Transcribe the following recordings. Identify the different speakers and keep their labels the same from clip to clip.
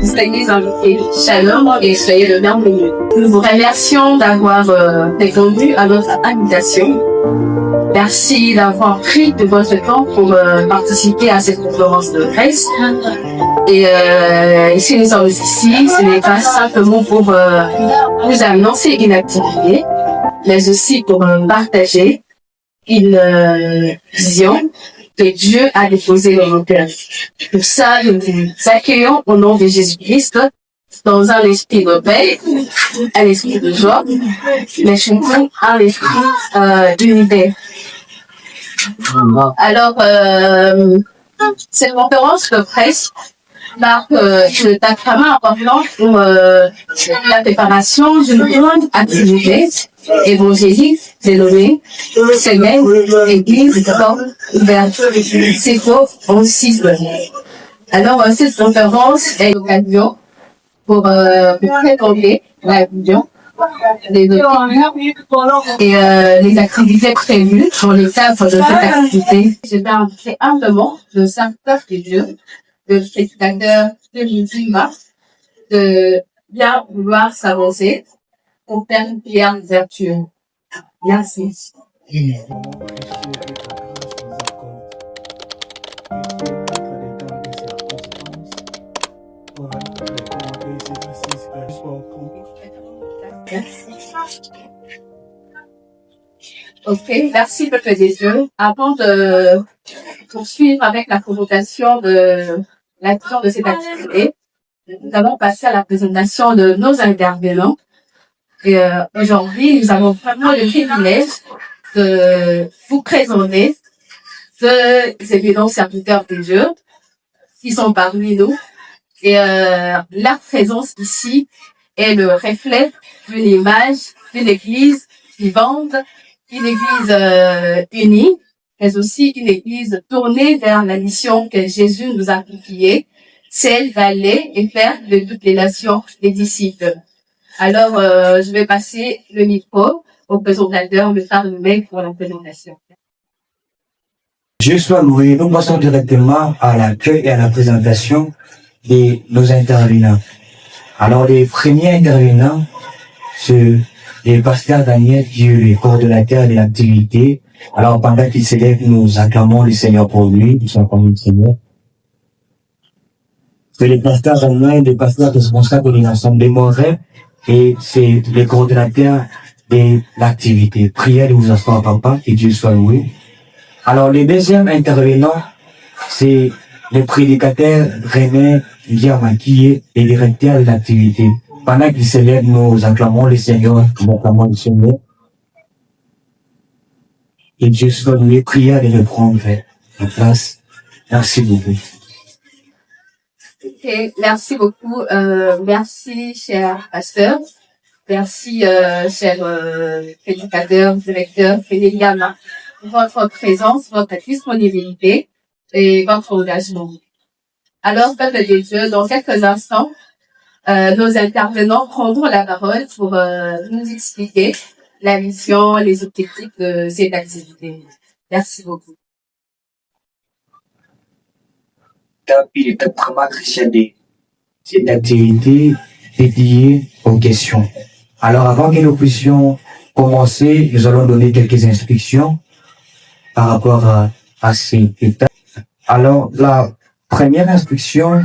Speaker 1: soyez invités. Shalom et soyez le bienvenu. Nous vous remercions d'avoir répondu à notre invitation. Merci d'avoir pris de votre temps pour participer à cette conférence de presse. Et si nous sommes ici, ce n'est pas simplement pour vous annoncer une activité, mais aussi pour partager une vision que Dieu a déposée dans nos cœurs. Pour ça, nous vous accueillons au nom de Jésus-Christ dans un esprit de paix, un esprit de joie, mais surtout un esprit d'unité. Alors, cette conférence de presse marque une étape vraiment importante pour la préparation d'une grande activité évangélique dénommée Semaine Église ouverte. C'est faux aussi. Alors, cette conférence est l'occasion pour présenter la vision des et les activités prévues dans le cadre de cette activité. Je vais inviter humblement le Saint-Père de Dieu, le prédicateur de l'Ultima, de bien vouloir s'avancer pour faire une prière d'ouverture. Merci. Ok, merci Peuple des Dieux. Avant de poursuivre avec la convocation de l'action de cette activité, nous allons passer à la présentation de nos intervenants. Et aujourd'hui, nous avons vraiment le privilège de vous présenter deux éminents serviteurs de Dieu qui sont parmi nous. Et leur présence ici est le reflet d'une image d'une église vivante, une église unie, mais aussi une église tournée vers la mission que Jésus nous a confiée, celle d'aller et faire de toutes les nations des disciples. Alors, je vais passer le micro au présentateur de Farmec pour la présentation.
Speaker 2: Je sois loué. Nous passons directement à l'accueil et à la présentation de nos intervenants. Alors, les premiers intervenants, c'est le pasteur Daniel, qui est le coordonnateur de l'activité. Alors, pendant qu'il s'élève, nous acclamons le Seigneur pour lui, nous acclamons le Seigneur. C'est le pasteur Romain, le pasteur responsable de l'ensemble des Morais, et c'est le coordonnateur de l'activité. Prière de vous asseoir, papa, que Dieu soit loué. Alors, le deuxième intervenant, c'est le prédicateur René Guillaume, qui est le directeur de l'activité. Pendant qu'il s'élève, nous acclamons le Seigneur, nous acclamons le Seigneur. Et Dieu soit loué, prière de reprendre la place. Merci beaucoup.
Speaker 1: Okay, merci beaucoup. Merci, cher pasteur. Merci, cher prédicateur, directeur, Fédéliana, pour votre présence, votre disponibilité et votre engagement. Alors, peuple de Dieu, dans quelques instants, nos intervenants prendront la parole pour nous expliquer la mission, les objectifs de cette activité. Merci beaucoup.
Speaker 2: Cette activité dédiée aux questions. Alors, avant que nous puissions commencer, nous allons donner quelques instructions par rapport à ces étapes. Alors, la première instruction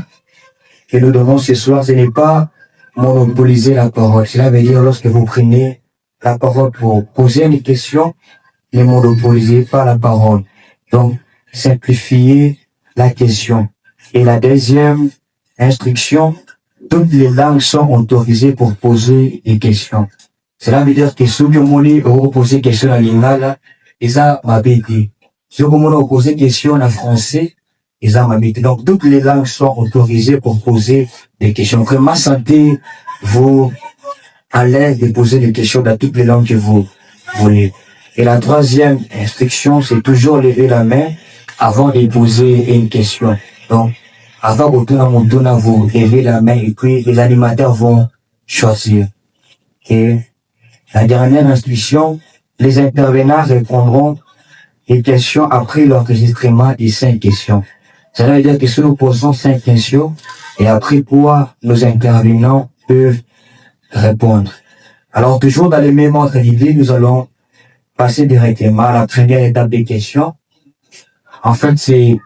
Speaker 2: que nous donnons ce soir, ce n'est pas monopoliser la parole. Cela veut dire, lorsque vous prenez la parole pour poser une question, ne monopolisez pas la parole. Donc, simplifiez la question. Et la deuxième instruction, toutes les langues sont autorisées pour poser des questions. Cela veut dire que si vous posez des questions en lingala, ça m'a été. Si vous posez des questions en français, ça m'a été. Donc, toutes les langues sont autorisées pour poser des questions. Vraiment, sentez-vous à l'aise de poser des questions dans toutes les langues que vous voulez. Et la troisième instruction, c'est toujours lever la main avant de poser une question. Donc, avant que vous levez la main et puis les animateurs vont choisir. Et la dernière instruction, les intervenants répondront les questions après l'enregistrement des 5 questions. Ça veut dire que si nous posons 5 questions, Et après quoi, nos intervenants peuvent répondre. Alors, toujours dans le même ordre d'idée, nous allons passer directement à la première étape des questions. En fait,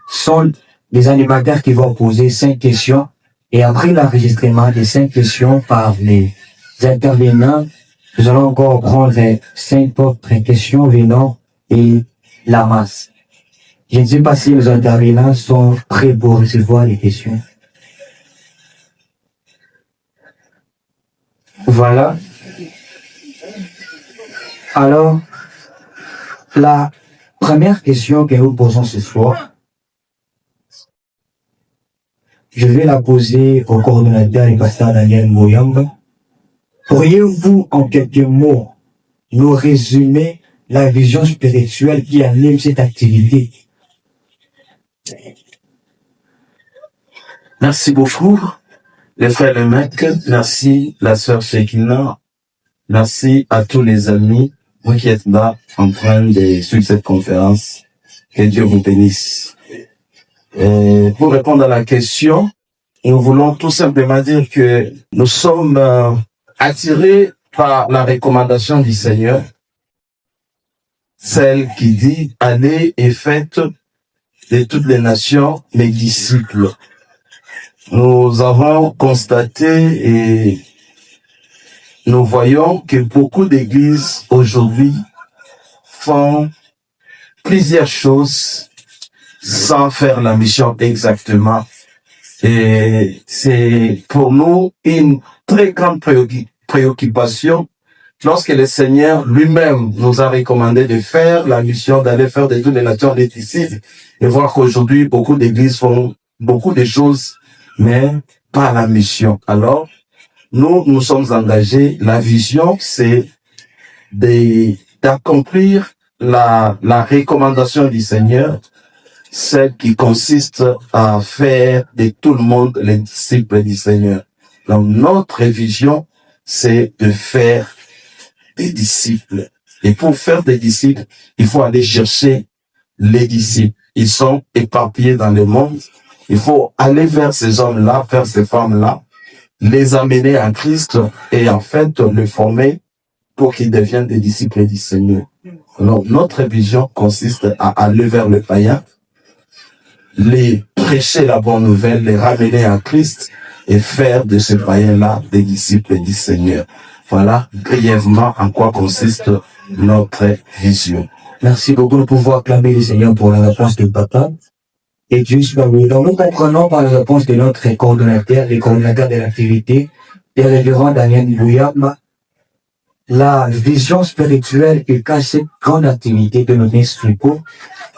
Speaker 2: sont les animateurs qui vont poser 5 questions et après l'enregistrement des 5 questions par les intervenants, nous allons encore prendre 5 autres questions venant et la masse. Je ne sais pas si les intervenants sont prêts pour recevoir les questions. Voilà. Alors, la première question que nous posons ce soir, je vais la poser au coordonnateur et pasteur Daniel Moyamba. Pourriez-vous, en quelques mots, nous résumer la vision spirituelle qui anime cette activité?
Speaker 3: Merci beaucoup, les frères et mecs. Merci, la sœur Shekina. Merci à tous les amis, vous qui êtes là, en train de suivre cette conférence. Que Dieu vous bénisse. Et pour répondre à la question, nous voulons tout simplement dire que nous sommes attirés par la recommandation du Seigneur, celle qui dit « Allez et faites de toutes les nations mes disciples ». Nous avons constaté et nous voyons que beaucoup d'églises aujourd'hui font plusieurs choses sans faire la mission exactement. Et c'est pour nous une très grande préoccupation lorsque le Seigneur lui-même nous a recommandé de faire la mission, d'aller faire de toutes les nations des disciples, et voir qu'aujourd'hui beaucoup d'églises font beaucoup de choses, mais pas la mission. Alors, nous sommes engagés. La vision, c'est d'accomplir la recommandation du Seigneur, celle qui consiste à faire de tout le monde les disciples du Seigneur. Donc, notre vision, c'est de faire des disciples. Et pour faire des disciples, il faut aller chercher les disciples. Ils sont éparpillés dans le monde. Il faut aller vers ces hommes-là, vers ces femmes-là, les amener à Christ et en fait les former pour qu'ils deviennent des disciples du Seigneur. Alors, notre vision consiste à aller vers les païens, les prêcher la bonne nouvelle, les ramener à Christ et faire de ces païens-là des disciples du Seigneur. Voilà brièvement en quoi consiste notre vision.
Speaker 2: Merci beaucoup de pouvoir acclamer le Seigneur pour la réponse de Papa. Et Dieu soit loué. Donc, nous comprenons par la réponse de notre coordonnateur, le coordonnateur de l'activité, le révérend Daniel Mouyamba, la vision spirituelle que cache cette grande activité de notre esprit,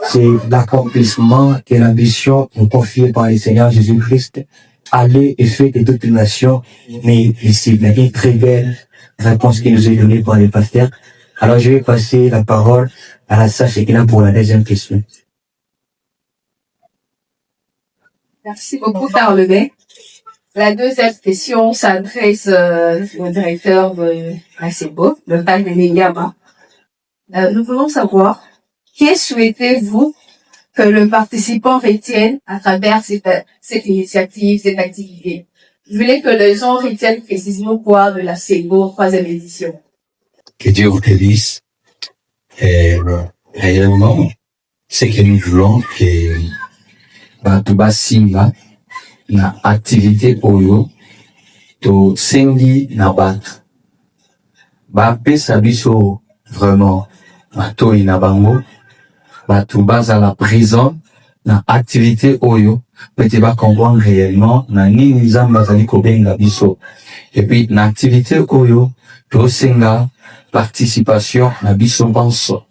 Speaker 2: c'est l'accomplissement et l'ambition confiée par le Seigneur Jésus-Christ. Aller et faire de toutes les nations, mais ici, il y a une très belle réponse qui nous est donnée par les pasteurs. Alors, je vais passer la parole à la sœur Shekina pour la deuxième question.
Speaker 1: Merci beaucoup, Carlenet. La deuxième question s'adresse au directeur de ACEBO, le Père de Ningama. Nous voulons savoir, qu'est-ce souhaitez-vous que le participant retienne à travers cette initiative, cette activité? Je voulais que les gens retiennent précisément quoi de la CEBO 3e édition.
Speaker 4: Que Dieu vous bénisse. Réellement, c'est que nous voulons que bato basimba na activité oyo tosengi na bato bapesa biso vraiment matoi na bango bato bazala présent na activité oyo po ete bacomprendre réellement na nini nzambe azali kobenga biso. Et puis na activité oyo tosenga participation na biso banso.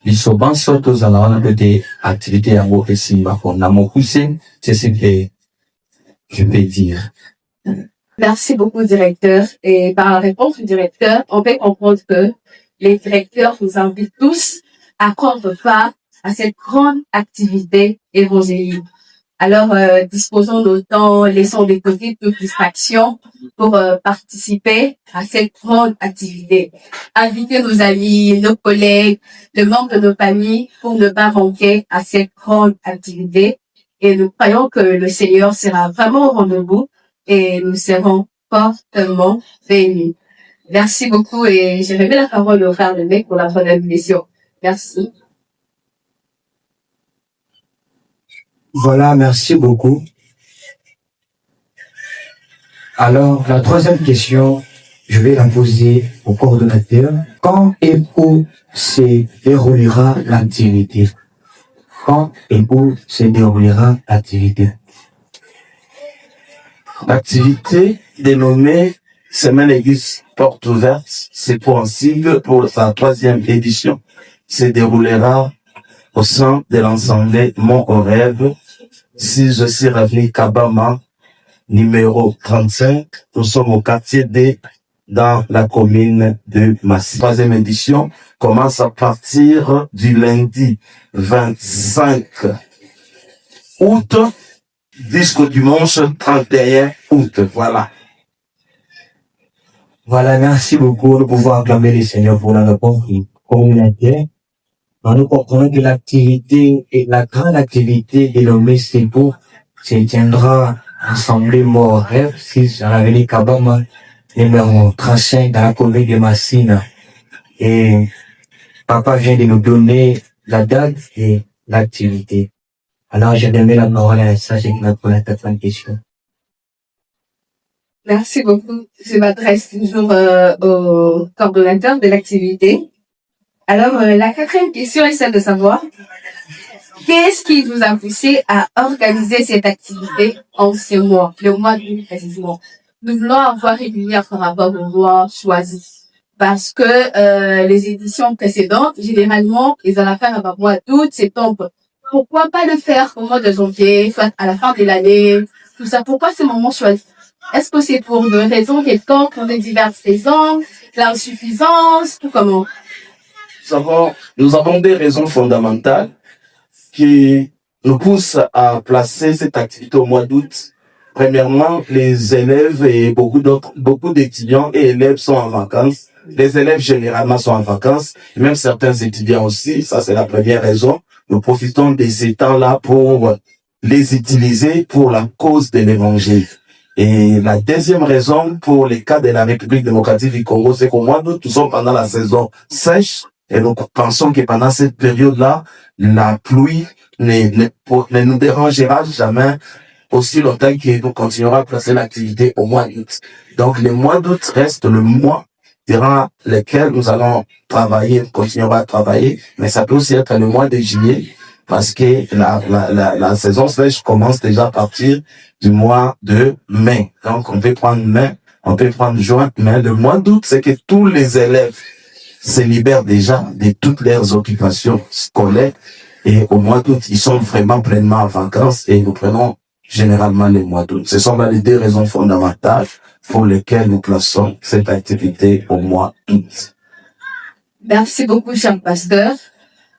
Speaker 4: Biso banso tozala wana po ete activité yango esimba na mokuse. C'est ce que je peux dire.
Speaker 1: Merci beaucoup, directeur. Et par la réponse du directeur, on peut comprendre que les directeurs nous invitent tous à prendre part à cette grande activité évangélique. Alors, disposons nos temps, laissons de côté toute distraction pour participer à cette grande activité. Invitez nos amis, nos collègues, les membres de nos familles pour ne pas manquer à cette grande activité Et nous croyons que le Seigneur sera vraiment au rendez-vous et nous serons fortement bénis. Merci beaucoup et je remets la parole au frère Lemay pour la première mission. Merci.
Speaker 2: Voilà, merci beaucoup. Alors, la troisième question, je vais la poser au coordonnateur. Quand et où se déroulera l'activité? Quand et où se déroulera l'activité?
Speaker 3: L'activité dénommée Semaine Église Porte Ouverte, c'est pour un sigle pour sa 3e édition, se déroulera au sein de l'ensemble Mont Horeb, 6 avenue Kabama, numéro 35. Nous sommes au quartier D, dans la commune de Massy. 3e édition commence à partir du lundi 25 août jusqu'au dimanche 31 août. Voilà.
Speaker 2: Voilà, merci beaucoup. Nous pouvons acclamer le Seigneur pour la réponse communautaire. Nous comprenons que l'activité et la grande activité dénommée CEPO se tiendra ensemble mort rêve 6 à l'avenue Kabama, numéro 35 dans la commune de Massina. Et papa vient de nous donner la date et l'activité. Alors, j'ai donné la parole à ça, j'ai pour la quatrième question.
Speaker 1: Merci beaucoup. Je m'adresse toujours au coordonnateur de l'activité. Alors, la 4e question est celle de savoir qu'est-ce qui vous a poussé à organiser cette activité en ce mois, le mois d'août précisément. Nous voulons avoir régulière par rapport au mois choisi. Parce que les éditions précédentes, généralement, ils allaient faire à mois d'août, septembre. Pourquoi pas le faire au mois de janvier, soit à la fin de l'année, tout ça. Pourquoi ce moment choisi? Est-ce que c'est pour une raison quelconque, pour des diverses raisons, l'insuffisance, tout comment?
Speaker 3: Nous avons des raisons fondamentales qui nous poussent à placer cette activité au mois d'août. Premièrement, les élèves et beaucoup d'étudiants et élèves sont en vacances. Les élèves généralement sont en vacances, même certains étudiants aussi. Ça, c'est la première raison. Nous profitons de ces temps-là pour les utiliser pour la cause de l'évangile. Et la deuxième raison pour les cas de la République démocratique du Congo, c'est qu'au mois d'août, nous sommes pendant la saison sèche. Et nous pensons que pendant cette période-là, la pluie ne nous dérangera jamais aussi longtemps que nous continuerons à placer l'activité au mois d'août. Donc, le mois d'août reste le mois durant lequel nous allons travailler, continuerons à travailler, mais ça peut aussi être le mois de juillet, parce que la saison sèche commence déjà à partir du mois de mai. Donc, on peut prendre mai, on peut prendre juin, mais le mois d'août, c'est que tous les élèves se libèrent déjà de toutes leurs occupations scolaires et au mois d'août, ils sont vraiment pleinement en vacances et nous prenons généralement le mois d'août. Ce sont les 2 raisons fondamentales pour lesquelles nous plaçons cette activité au mois d'août.
Speaker 1: Merci beaucoup, cher pasteur.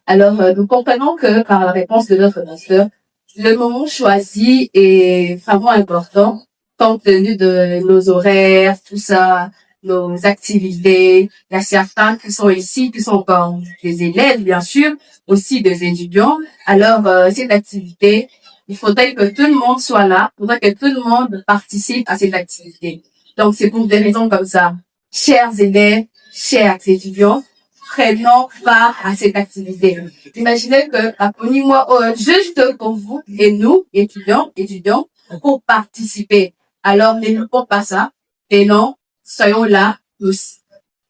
Speaker 1: Alors, nous comprenons que par la réponse de notre pasteur, le moment choisi est vraiment important compte tenu de nos horaires, tout ça, nos activités. Il y a certains qui sont ici, qui sont comme des élèves, bien sûr, aussi des étudiants. Alors, cette activité, il faudrait que tout le monde soit là, il faudrait que tout le monde participe à cette activité. Donc, c'est pour des raisons comme ça. Chers élèves, chers étudiants, prenons part à cette activité. Imaginez que, apprenez-moi juste pour vous et nous, étudiants, pour participer. Alors, ne loupons pas ça. Et non, soyons là tous.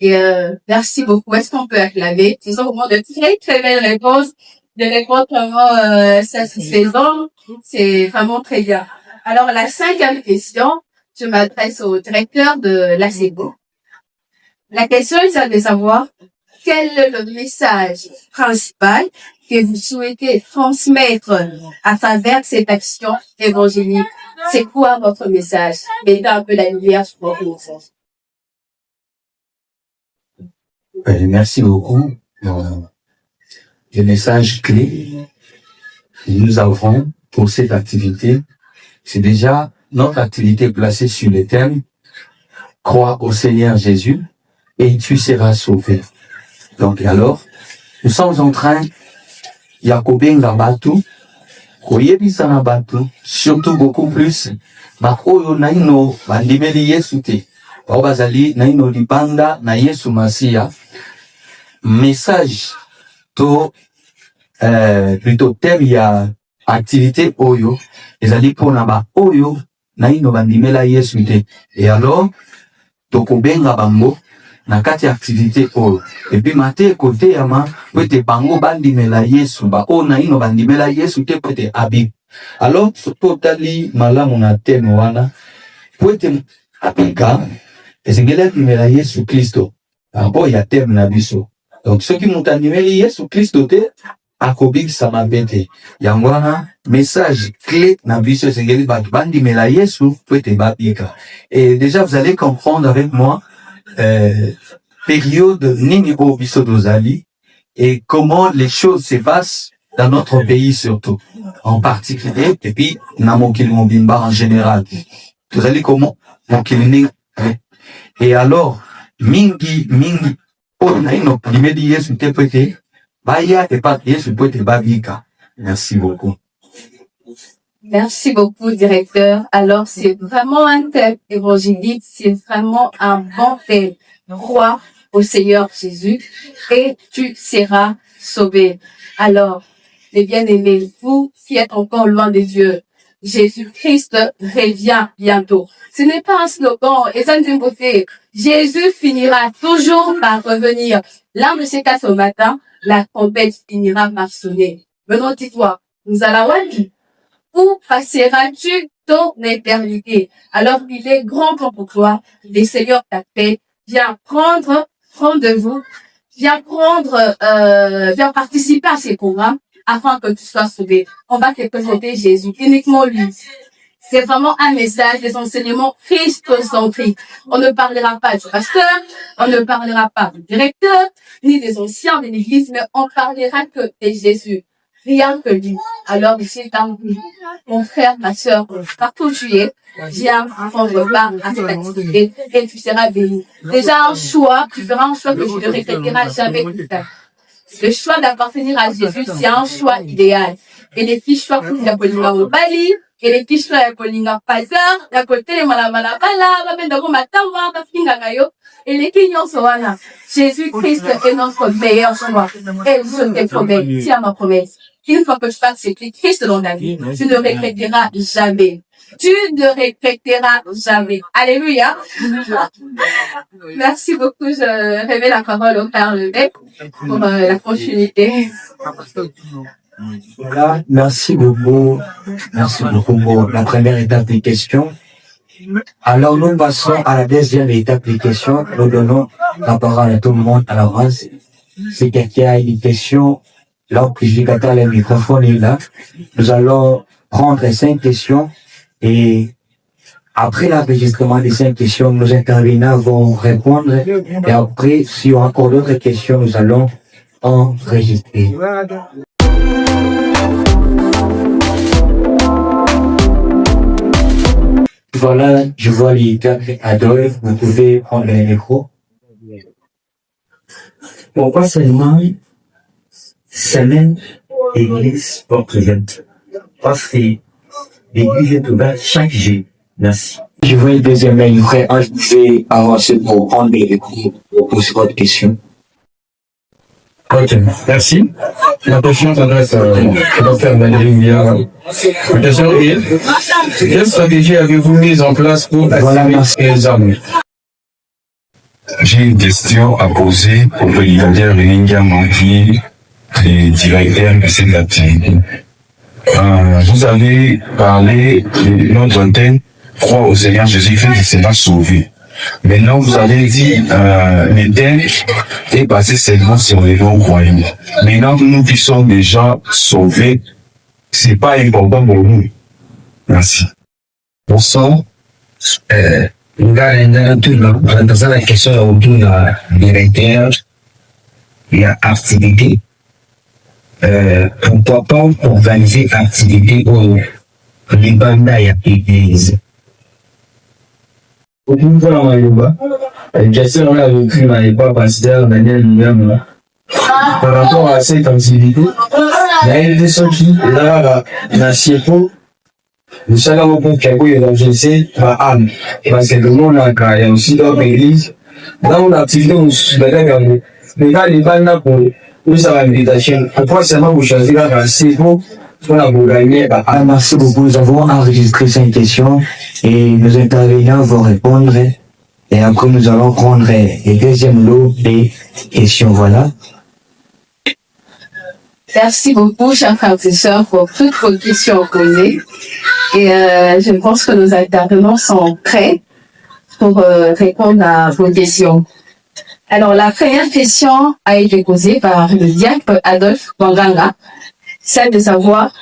Speaker 1: Et merci beaucoup. Est-ce qu'on peut acclamer? Ce sont vraiment de très, très belles réponses. Des réponses vraiment satisfaisantes. C'est vraiment très bien. Alors, la 5e question, je m'adresse au directeur de l'ACEGO. La question est de savoir quel est le message principal que vous souhaitez transmettre à travers cette action évangélique. C'est quoi votre message? Mettez un peu la lumière sur votre message.
Speaker 4: Merci beaucoup. Le message clé que nous avons pour cette activité, c'est déjà notre activité placée sur le thème « Crois au Seigneur Jésus et tu seras sauvé ». Donc alors, nous sommes en train, Yakobin Gambatu, koyebisa na bato, surtout beaucoup plus, oyo naino bandimeli Yesu te, bao bazali naino libanda na Yesu Masia, message to plutôt thème ya activité oyo ezali pona ba oyo naino bandimela Yesu te. Et alors tokobenga bango na kati activité oyo, et puis mate côté yama pete bango bandimela Yesu ba o naino bandimela Yesu te pete abi. Alors totali malamu na thème wana pete abika ezengela kimela Yesu Kristo abo ya thème na biso. Donc ceux qui m'ont animé Yesu Kristo te akobik samabete yangwana message clé na biso ezengeli ba bandimela Yesu pete babika. Et déjà vous allez comprendre avec moi période nini o biso dozali et comment les choses se passent dans notre pays surtout en particulier, et puis na mokili mobimba en général. Vous allez comment mokili. Et alors mingi o naino limedi Yesu te pete baya te pas Yesu pete babika. Merci beaucoup.
Speaker 1: Merci beaucoup, directeur. Alors, c'est vraiment un thème évangélique, c'est vraiment un bon thème. Crois au Seigneur Jésus et tu seras sauvé. Alors, les bien-aimés, vous qui êtes encore loin de Dieu, Jésus-Christ revient bientôt. Ce n'est pas un slogan, et ça nous beauté. Jésus finira toujours par revenir. L'âme de ces cas ce matin, la trompette finira par sonner. Venons, dis-toi, nous allons où passeras-tu ton éternité? Alors il est grand temps pour toi. Le Seigneur t'appelle. Viens prendre de vous. Viens participer à ces programmes afin que tu sois sauvé. On va te présenter Jésus, uniquement lui. C'est vraiment un message des enseignements christocentriques. On ne parlera pas du pasteur, on ne parlera pas du directeur, ni des anciens de l'église, mais on parlera que de Jésus. Rien que lui. Alors ici, mon frère, ma soeur, partout où tu es, viens prendre part à cette activité et tu seras béni. Déjà un choix, tu feras un choix que tu ne regretteras jamais plus tard. Le choix d'appartenir à Jésus, c'est un choix idéal. Et les filles choix pour la polinga au Bali, et les filles choix la polinga Pazar, la côté les malamala bala, la benda goma tamba, la finga gayo, et les kinyons soana. Jésus-Christ est notre meilleur choix. Et je te promets, tiens ma promesse. Une fois que tu passes ce Christ dans ta vie, tu ne regretteras jamais. Tu ne regretteras jamais. Alléluia. Merci beaucoup. Je révèle la parole au Père Levesque pour la continuité.
Speaker 2: Voilà, merci beaucoup. Merci beaucoup pour la première étape des questions. Alors, nous passons à la deuxième étape des questions. Nous donnons la parole à tout le monde à l'avance. Si quelqu'un a une question, l'amplificateur, le microphone est là. Nous allons prendre 5 questions et après l'enregistrement des 5 questions, nos intervenants vont répondre et après, s'il y a encore d'autres questions, nous allons enregistrer. Voilà, je vois les quatre Adolphe, vous pouvez prendre le micro.
Speaker 5: Pourquoi seulement semaine église porte ouverte? Parce que l'église est ouverte chaque jour. Merci.
Speaker 2: Je vois le deuxième mail, frère. Je pouvais avancer pour prendre le micro pour poser votre question.
Speaker 6: Ok, merci. La question s'adresse au docteur Daniel Biara. La question est, quelle stratégie avez-vous mise en place pour attirer les armes?
Speaker 7: J'ai une question à poser au brigadier Reninga Manki, le directeur de cette activité. Vous avez parlé de notre antenne, croire au Seigneur Jésus-Christ, il sera sauvé. Maintenant, vous avez dit, le thème est basé seulement sur les non-croyants. Maintenant, nous qui sommes déjà sauvés, c'est pas important pour nous. Merci.
Speaker 5: Bonsoir. Dans la question autour de la directeur et l'activité, pourquoi pas organiser l'activité au Libanda et à l'église? Aucune fois dans Mayoba, j'espère qu'on a vécu dans les pas pasteur Daniel Biara.
Speaker 6: par rapport à cette activité. Il y a une question qui est là, la CIEPO. Nous savons beaucoup qu'il y a une GC, âme. Parce que le monde a il y a aussi d'autres églises. Dans mon activité, nous sommes les gars, les balles là pour la méditation. Pourquoi seulement vous choisissez la CIEPO pour la gagner?
Speaker 2: Merci beaucoup. Nous avons enregistré cette question et nos intervenants vont répondre. Et après, nous allons prendre les deuxième lot des questions. Voilà.
Speaker 1: Merci beaucoup, chers frères et sœurs, pour toutes vos questions posées. Et je pense que nos intervenants sont prêts pour répondre à vos questions. Alors, la première question a été posée par le diacre Adolphe Banganga, celle de savoir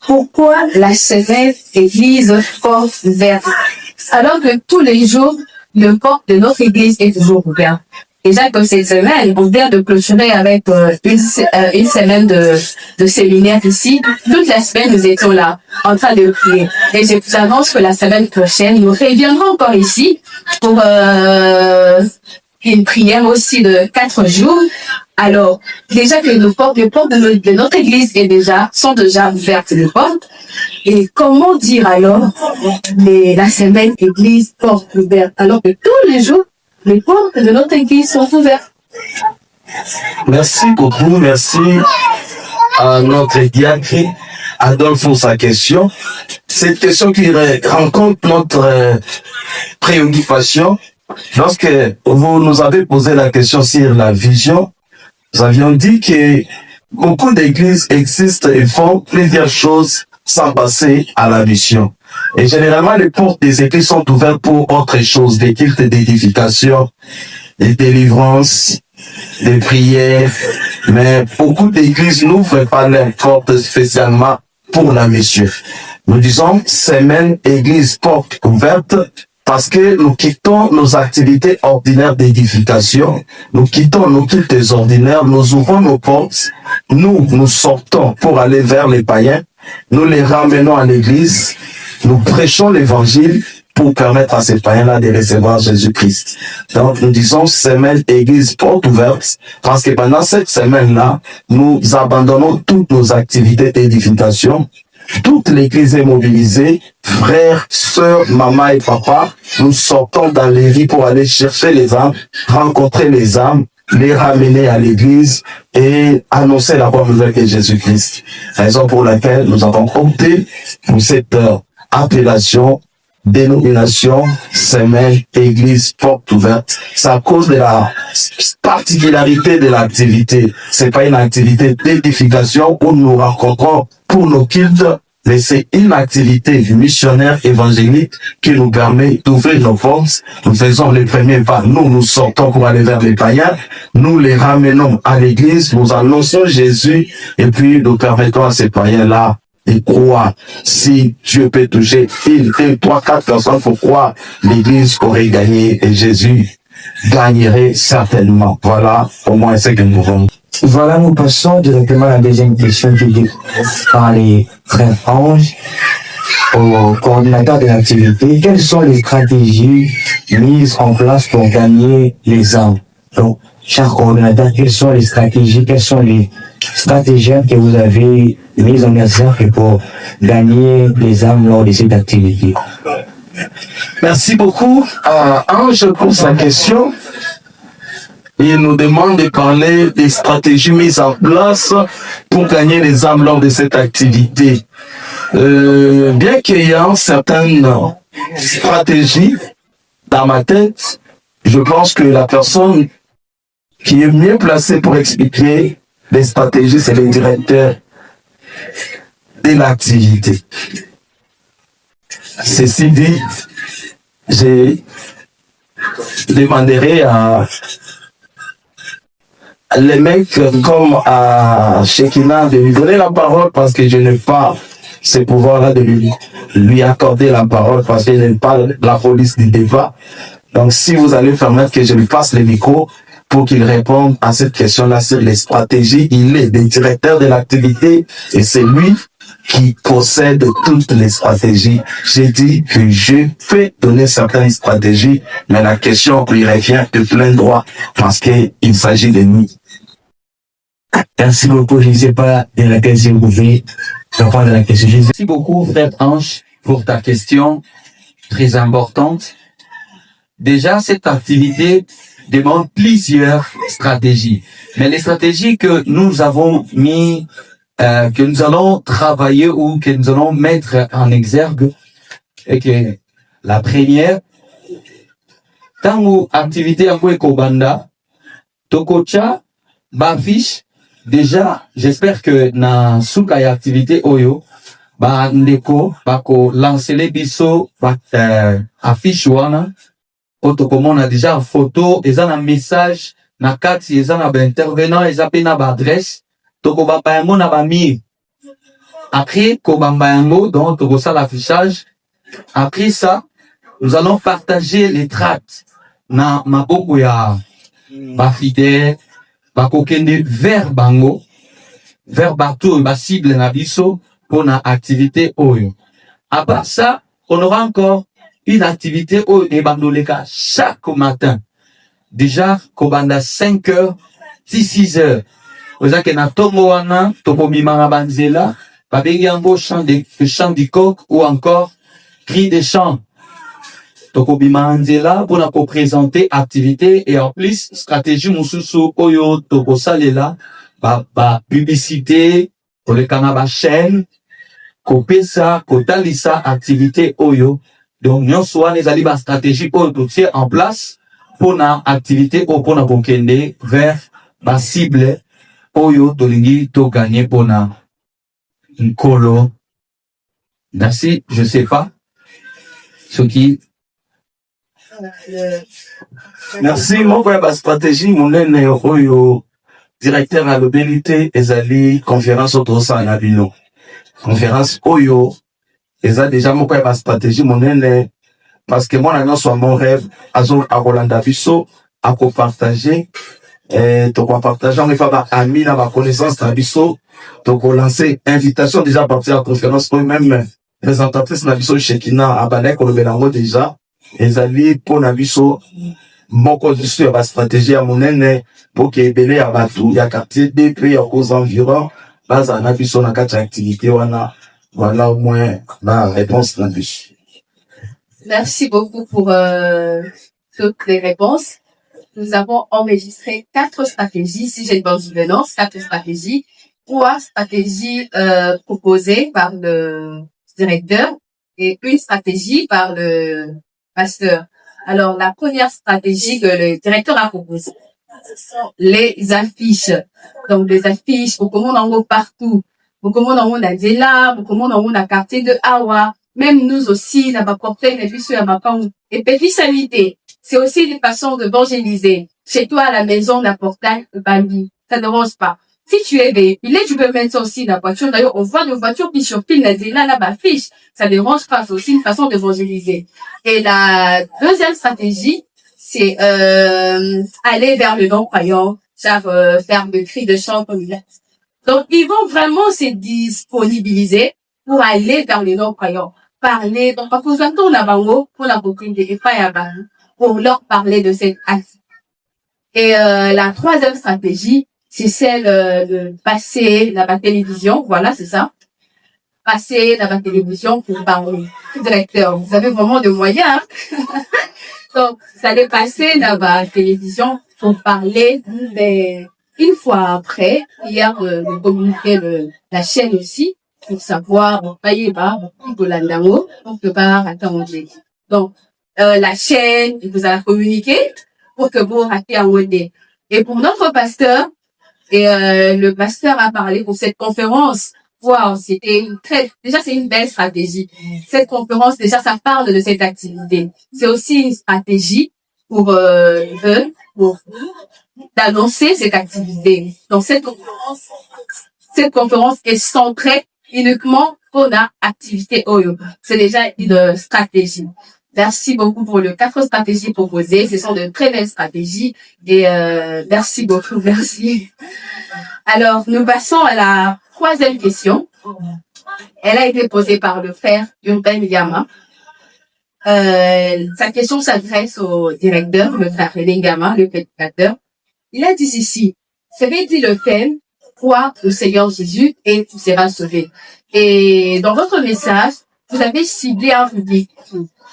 Speaker 1: pourquoi la semaine église porte ouverte, alors que tous les jours, le porte de notre église est toujours ouvert. Déjà que cette semaine, on vient de clôturer avec une semaine de séminaire ici. Toute la semaine, nous étions là, en train de prier. Et je vous annonce que la semaine prochaine, nous reviendrons encore ici pour une prière aussi de 4 jours. Alors, déjà que les portes de notre église sont déjà ouvertes, les portes. Et comment dire alors la semaine église porte ouverte, alors que tous les jours, les portes de notre église sont ouvertes?
Speaker 3: Merci beaucoup, merci à notre diacre Adolphe pour sa question. Cette question qui rencontre notre préoccupation. Lorsque vous nous avez posé la question sur la vision, nous avions dit que beaucoup d'églises existent et font plusieurs choses sans passer à la mission. Et généralement, les portes des églises sont ouvertes pour autre chose, des cultes d'édification, des délivrances, des prières. Mais beaucoup d'églises n'ouvrent pas leurs portes spécialement pour la mission. Nous disons semaine, église, porte ouverte, parce que nous quittons nos activités ordinaires d'édification, nous quittons nos cultes ordinaires, nous ouvrons nos portes, nous sortons pour aller vers les païens, nous les ramenons à l'église, nous prêchons l'évangile pour permettre à ces païens-là de recevoir Jésus-Christ. Donc nous disons semaine, église, porte ouverte, parce que pendant cette semaine-là, nous abandonnons toutes nos activités d'édification. Toute l'église est mobilisée, frères, sœurs, maman et papa, nous sortons dans les rues pour aller chercher les âmes, rencontrer les âmes, les ramener à l'église et annoncer la bonne nouvelle de Jésus-Christ. Raison pour laquelle nous avons opté pour cette appellation, dénomination, semaine, église, porte ouverte. C'est à cause de la particularité de l'activité. C'est pas une activité d'édification où nous rencontrons pour nos cultes, mais c'est une activité missionnaire évangélique qui nous permet d'ouvrir nos portes. Nous faisons les premiers pas. Nous sortons pour aller vers les païens. Nous les ramenons à l'église. Nous annonçons Jésus et puis nous permettons à ces païens-là de croire. Si Dieu peut toucher une, 3, 4 personnes pour croire, l'église aurait gagné et Jésus gagnerait certainement. Voilà au moins ce que nous voulons.
Speaker 2: Voilà, nous passons directement à la deuxième question qui est par les frères Ange au coordinateur de l'activité. Quelles sont les stratégies mises en place pour gagner les âmes? Donc, cher coordinateur, quelles sont les stratégies que vous avez mises en exergue pour gagner les âmes lors de cette activité?
Speaker 3: Merci beaucoup à Ange pour sa question. Il nous demande de parler des stratégies mises en place pour gagner les âmes lors de cette activité. Bien qu'il y ait certaines stratégies dans ma tête, je pense que la personne qui est mieux placée pour expliquer les stratégies, c'est le directeur de l'activité. Ceci dit, je demanderai à les mecs comme à Shekina de lui donner la parole parce que je n'ai pas ce pouvoir-là de lui accorder la parole parce que je n'aime pas la police du débat. Donc si vous allez permettre que je lui passe le micro pour qu'il réponde à cette question-là sur les stratégies, il est le directeur de l'activité et c'est lui qui possède toutes les stratégies. J'ai dit que je peux donner certaines stratégies, mais la question lui revient de plein droit parce qu'il s'agit de nous.
Speaker 2: Merci beaucoup. Je ne sais pas de laquelle si vous pouvez répondre à la question.
Speaker 4: Merci beaucoup, frère Ange, pour ta question très importante. Déjà, cette activité demande plusieurs stratégies. Mais les stratégies que nous avons mis, que nous allons travailler ou que nous allons mettre en exergue, est que la première, tango activité yango ekobanda, tokocha, bafiche, déjà, j'espère que na suka ya activité oyo, ba ndeko, bako lancele biso, affiche wana, otokomona déjà photo, eza na message, na kati, eza na ba intervenant, eza pe na ba adresse, tokobamba yango na ba mire. Après, kobamba yango, donc tokosa l'affichage. Après ça, nous allons partager les tracts na maboko ya ba fidèle, bakokende vers bango, vers bateau, ba cible na biso, pour na activité oyo. À part ça, on aura encore une activité oyo ebandoleka chaque matin. Déjà, kobanda 5 heures, 6 heures. Ozake na tongo wana, tokomima na banzela, babengi yango chant du coq ou encore cri de chant. Tokobima nzela pour na présenter activité et en plus stratégie mususu oyo tokosalela ba publicité pour le canaba chaîne kopesa kotalisa activité oyo. Donc nyonso wana ezali ba stratégie oyo totie en place pour na activité oyo pour na kokende vers ba cible oyo tolingi to gagner pour na nkolo. Merci, je sais pas ce qui.
Speaker 3: Merci. Moko ya ba stratégie monene oyo directeur à l'obélité ezali conférence autosa na bino. Conférence oyo eza déjà moko ya ba stratégie monene parce que moi na nyonso mon rêve azo akolanda biso ako partager to ko partager on va ba ami na ba connaissance na biso to ko lancer invitation déjà à partir de la conférence ou même présentatrice na biso Shekina abana ko lobelango déjà ezali pour na biso moko juste ya ba stratégie ya monene pour que ebele ya batu ya quartier B puis ya aux environs baza na biso na kati activité wana. Voilà au moins la réponse na biso.
Speaker 1: Merci beaucoup pour toutes les réponses. Nous avons enregistré 4 stratégies, si j'ai une bonne souvenance, 4 stratégies, 3 stratégies proposées par le directeur et une stratégie par le pasteur. Alors, la première stratégie que le directeur a proposée, ce sont les affiches. Donc, les affiches, beaucoup de monde en haut partout. Beaucoup de monde en haut a Zela, beaucoup de monde en haut a quartier de Awa. Même nous aussi, n'a pas porté les affiches sur la et petite sanité. C'est aussi une façon d'évangéliser. Chez toi, à la maison, la portail, le bambi. Ça ne dérange pas. Si tu es véhiculé, tu peux mettre ça aussi dans la voiture. D'ailleurs, on voit nos voitures qui sur pile, là, fiche. Ça ne dérange pas. C'est aussi une façon d'évangéliser. Et la deuxième stratégie, c'est, aller vers le non-croyant, faire des cris de chant comme il a. Donc, ils vont vraiment se disponibiliser pour aller vers les non-croyants. Parler, donc, parce que on a bango, pour la boucle et pas à pour leur parler de cette acte. Et, la troisième stratégie, c'est celle de passer dans la télévision. Voilà, c'est ça. Passer dans la télévision pour parler. Directeur, vous avez vraiment des moyens. Hein? Donc, vous allez passer dans la télévision pour parler. Mais une fois après, hier, de communiquer la chaîne aussi pour savoir, donc, la chaîne, vous allez communiquer pour que vous ratez un webé. Et pour notre pasteur, et le pasteur a parlé pour cette conférence. Wow, déjà c'est une belle stratégie. Cette conférence, déjà ça parle de cette activité. C'est aussi une stratégie pour eux, pour d'annoncer cette activité. Donc cette conférence est centrée uniquement pour la activité Oyo. C'est déjà une stratégie. Merci beaucoup pour les 4 stratégies proposées. Ce sont de très belles stratégies et merci beaucoup, merci. Alors, nous passons à la 3e question. Elle a été posée par le frère Urbain Gama. Sa question s'adresse au directeur, le frère René Gama, le prédicateur. Il a dit ceci: ce veut dire le thème crois au Seigneur Jésus et tu seras sauvé. Et dans votre message, vous avez ciblé un public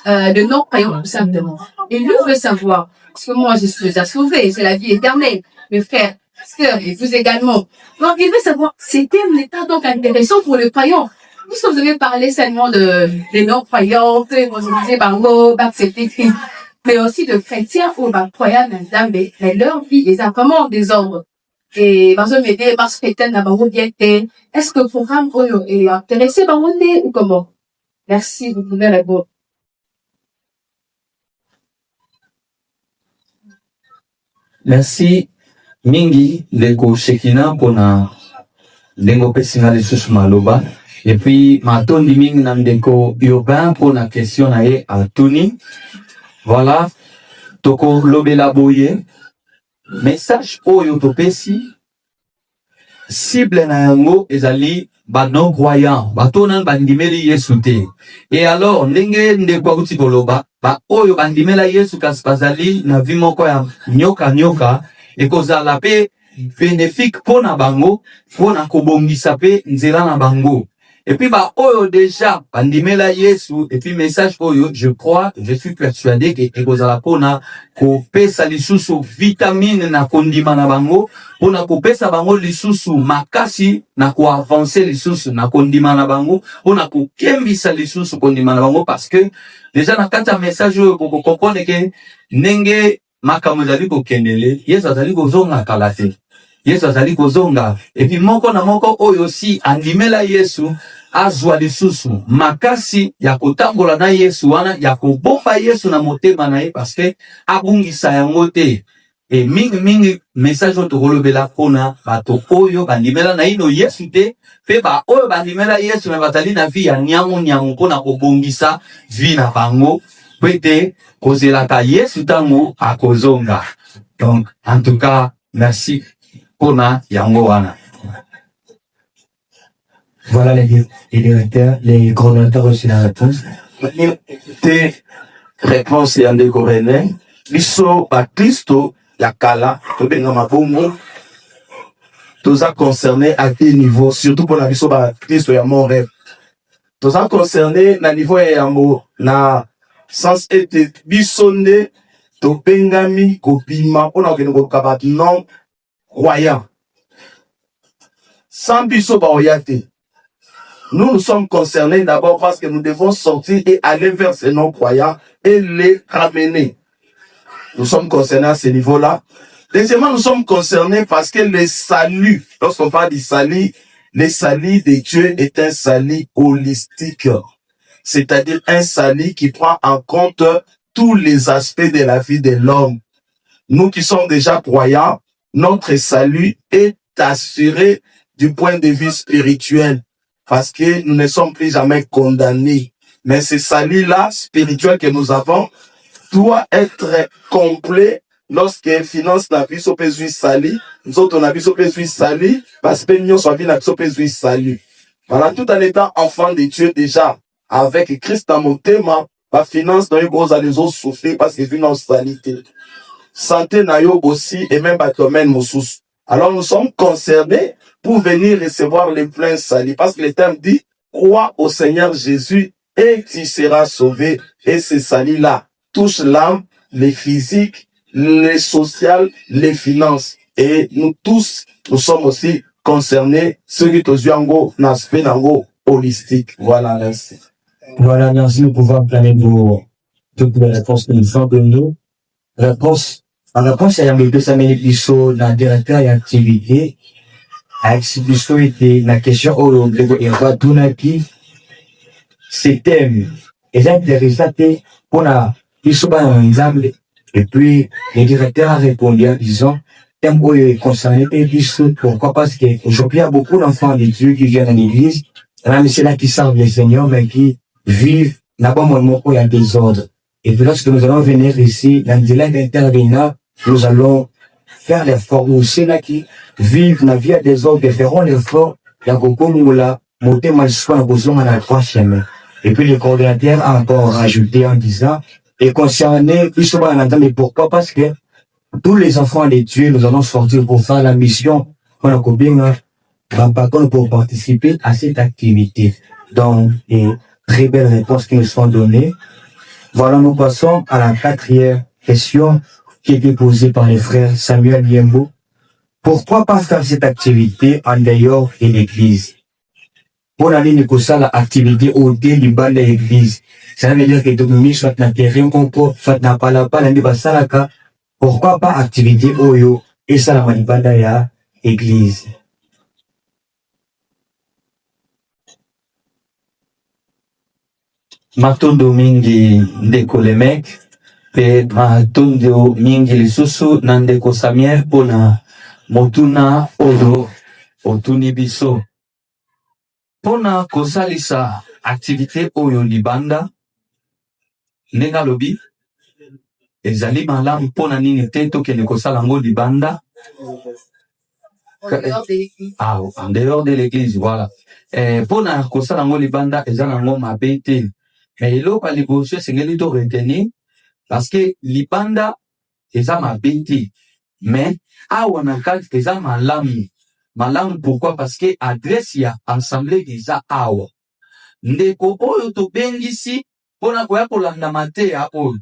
Speaker 1: de non-croyants tout simplement. Et lui veut savoir, parce que moi je suis déjà sauvé, j'ai la vie éternelle, mes frères, sœurs, et vous également. Donc il veut savoir, c'est un état donc intéressant pour le croyant. Puisque vous avez parlé seulement des non-croyants, vous disiez bango, d'accepter Christ, mais aussi de chrétiens ou croyants, mais leur vie est vraiment en désordre. Et dans un média, parce que t'es d'abord bien, est-ce que le programme est intéressé par ou comment? Merci, vous pouvez répondre.
Speaker 4: Merci mingi ndeko Shekina mpona ndenge opesinga lisusu maloba et puis matondi mingi na ndeko Urbain mpona question na ye atuni. Voilà, toko lobela boye message oyo topesi cible na yango ezali ba non croyant bato na bandimeli Yesu te. Et alors ndenge ndeko akuti koloba ba oyo bandimela Yesu kasi bazali na vie moko ya nyoka ekozala pe bénéfique pona bango pona kobongisa pe nzela na bango. Et puis ba oyo déjà bandimela Yesu et puis message oyo je suis persuadé que ekozala pona kopesa lisusu vitamine na kondima na bango pona kopesa bango lisusu makasi na ko avancer lisusu na kondima na bango pona kokembisa lisusu kondima na bango parce que déjà na kati ya message oyo ko comprendre que ndenge makambo ezali kokendele Yesu azali kozonga kala te. Yesu azali kozonga et puis moko na moko oyo aussi andimela Yesu azwa lisusu makasi ya kotambola na Yesu wana ya kobomba Yesu na motema na ye parce que abungisa yango te. Et mingi message oyo tokolobela pona bato oyo bandimela na ino Yesu te pe ba oyo bandimela Yesu me batali na vie ya nyango pona kobongisa vie na bango pete kozelaka Yesu tango akozonga. Donc en tout cas merci pona yango wana.
Speaker 2: Voilà les directeurs, les coordonnateurs aussi la réponse.
Speaker 3: Tes réponses et en décoré, biso Baptisto yakala to benga mabongo tous a concerné à quel niveau surtout pour la biso Baptisto ya mon rêve. Tous a concerné na niveau ya mo na sens était bisonné to bengami kopima on a ko kabat non croyant. Sans biso ba oyate. Nous sommes concernés d'abord parce que nous devons sortir et aller vers ces non-croyants et les ramener. Nous sommes concernés à ce niveau-là. Deuxièmement, nous sommes concernés parce que le salut, lorsqu'on parle du salut, le salut de Dieu est un salut holistique. C'est-à-dire un salut qui prend en compte tous les aspects de la vie de l'homme. Nous qui sommes déjà croyants, notre salut est assuré du point de vue spirituel. Parce que nous ne sommes plus jamais condamnés. Mais ce salut-là, spirituel que nous avons, doit être complet lorsque finance la vie sur pésuit salut. Nous autres, on a vu sur pésuit salut, parce que nous sommes vu sur pésuit salut. Voilà, tout en étant enfant de Dieu déjà, avec Christ dans mon thème, la finance dans les gros à les autres souffrir parce que vu dans salité. Santé na yo aussi, et même domaine moussous. Alors nous sommes concernés pour venir recevoir les pleins salut. Parce que le terme dit, crois au Seigneur Jésus et tu seras sauvé. Et ce salut-là touche l'âme, les physiques, les sociales, les finances. Et nous tous, nous sommes aussi concernés, ceux qui te jouent l'aspect holistique. Voilà, merci.
Speaker 2: Voilà, merci de pouvoir planer toutes les réponses que nous faisons de nous. En réponse à la deuxième épisode, dans le directeur et activité, exhibition était la question au et tout natif, c'était intéressant pour la ensemble et puis le directeur a répondu en disant thème où il est concerné pourquoi parce que aujourd'hui il y a beaucoup d'enfants de Dieu qui viennent à l'église, même c'est là qui servent le Seigneur mais qui vivent là-bas moment où il y a des ordres. Et puis lorsque nous allons venir ici dans le délai d'intervenir, nous allons faire l'effort aussi là qui vivent la vie à des ordres, feront l'effort la kokomoula monter mal soit besoin à la troisième. Et puis le coordinateur a encore rajouté en disant et concerné plus souvent mais pourquoi parce que tous les enfants de Dieu nous allons sortir pour faire la mission on a bien par contre, pour participer à cette activité. Donc, et très belles réponses qui nous sont données. Voilà, nous passons à la 4e question qui a été posée par les frères Samuel Yembo. Pourquoi pas faire cette activité en dehors de l'église? Pour aller négocier l'activité au dé du bas de l'église. Ça veut dire que tout le monde soit dans le terrain, soit dans la pala, dans pourquoi pas activité oyo et ça la manibanda ya église?
Speaker 4: Matondo mingi ndeko lemek pe matondo mingi lisusu na ndeko Samuel pona motuna oyo otuni biso pona kosalisa activité oyo libanda ndenge alobi ezali malamu pona nini te tokende kosala yango libanda en dehors de l'église, voilà. Pona kosala yango libanda eza nango mabe te. Mais eloko ya liboso esengeli to retenir parce que libanda eza mabe te. Mais awa na kati eza malamu. Malamu pourquoi? Parce que adresse ya assemblée eza awa. Ndeko oyo tobengisi pona koya kolanda mateya oyo.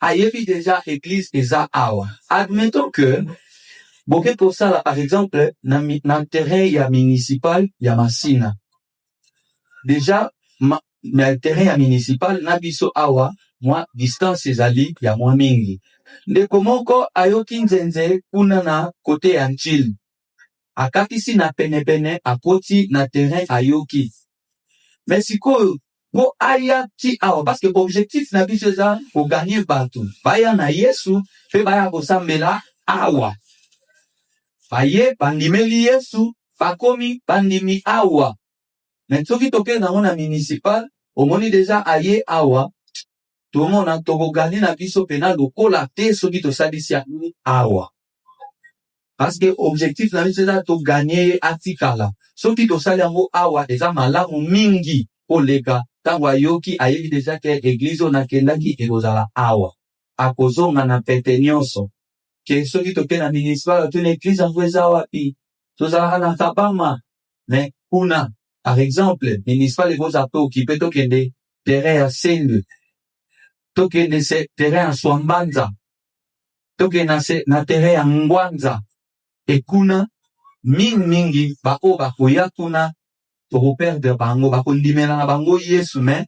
Speaker 4: Ayebi déjà église eza awa. Admettons que boke kosala par exemple na terrain ya municipal ya Masina. Déjà na terrain ya municipal na biso awa mwa distance ezali ya mwa mingi. Ndeko moko ayoki nzenze kuna na kote ya Nchili. Akatisi na pene akoti na terrain ayoki. Mais sikoyo po aya ti awa parce que objectif na biso eza ko gagner bato. Baya na Yesu pe baya kosambela awa. Baye bandimeli Yesu bakomi bandimi awa. Mais soki toke nango na municipal omoni déjà aye awa tomona toko gagner na biso pena lokola te soki tosalisi awa. Parce que objectif na biso eza to gagner atikala. Soki tosali yango awa eza malamu mingi koleka tango ayoki ayebi déjà ke église on akendaki ekozala awa. Akozonga na pete nyonso. Que soki toke na municipal to l'église yango eza wapi tozalaka na Kabama. Mais kuna par exemple municipal ekozala pe occupé tokende terrain ya Sende, tokende se terrain ya Swambanza, tokende na terrain ya Ngwanza. Et kuna mingi bako bakoya kuna tokoperdre bango bakondimela na bango Yesu. Mais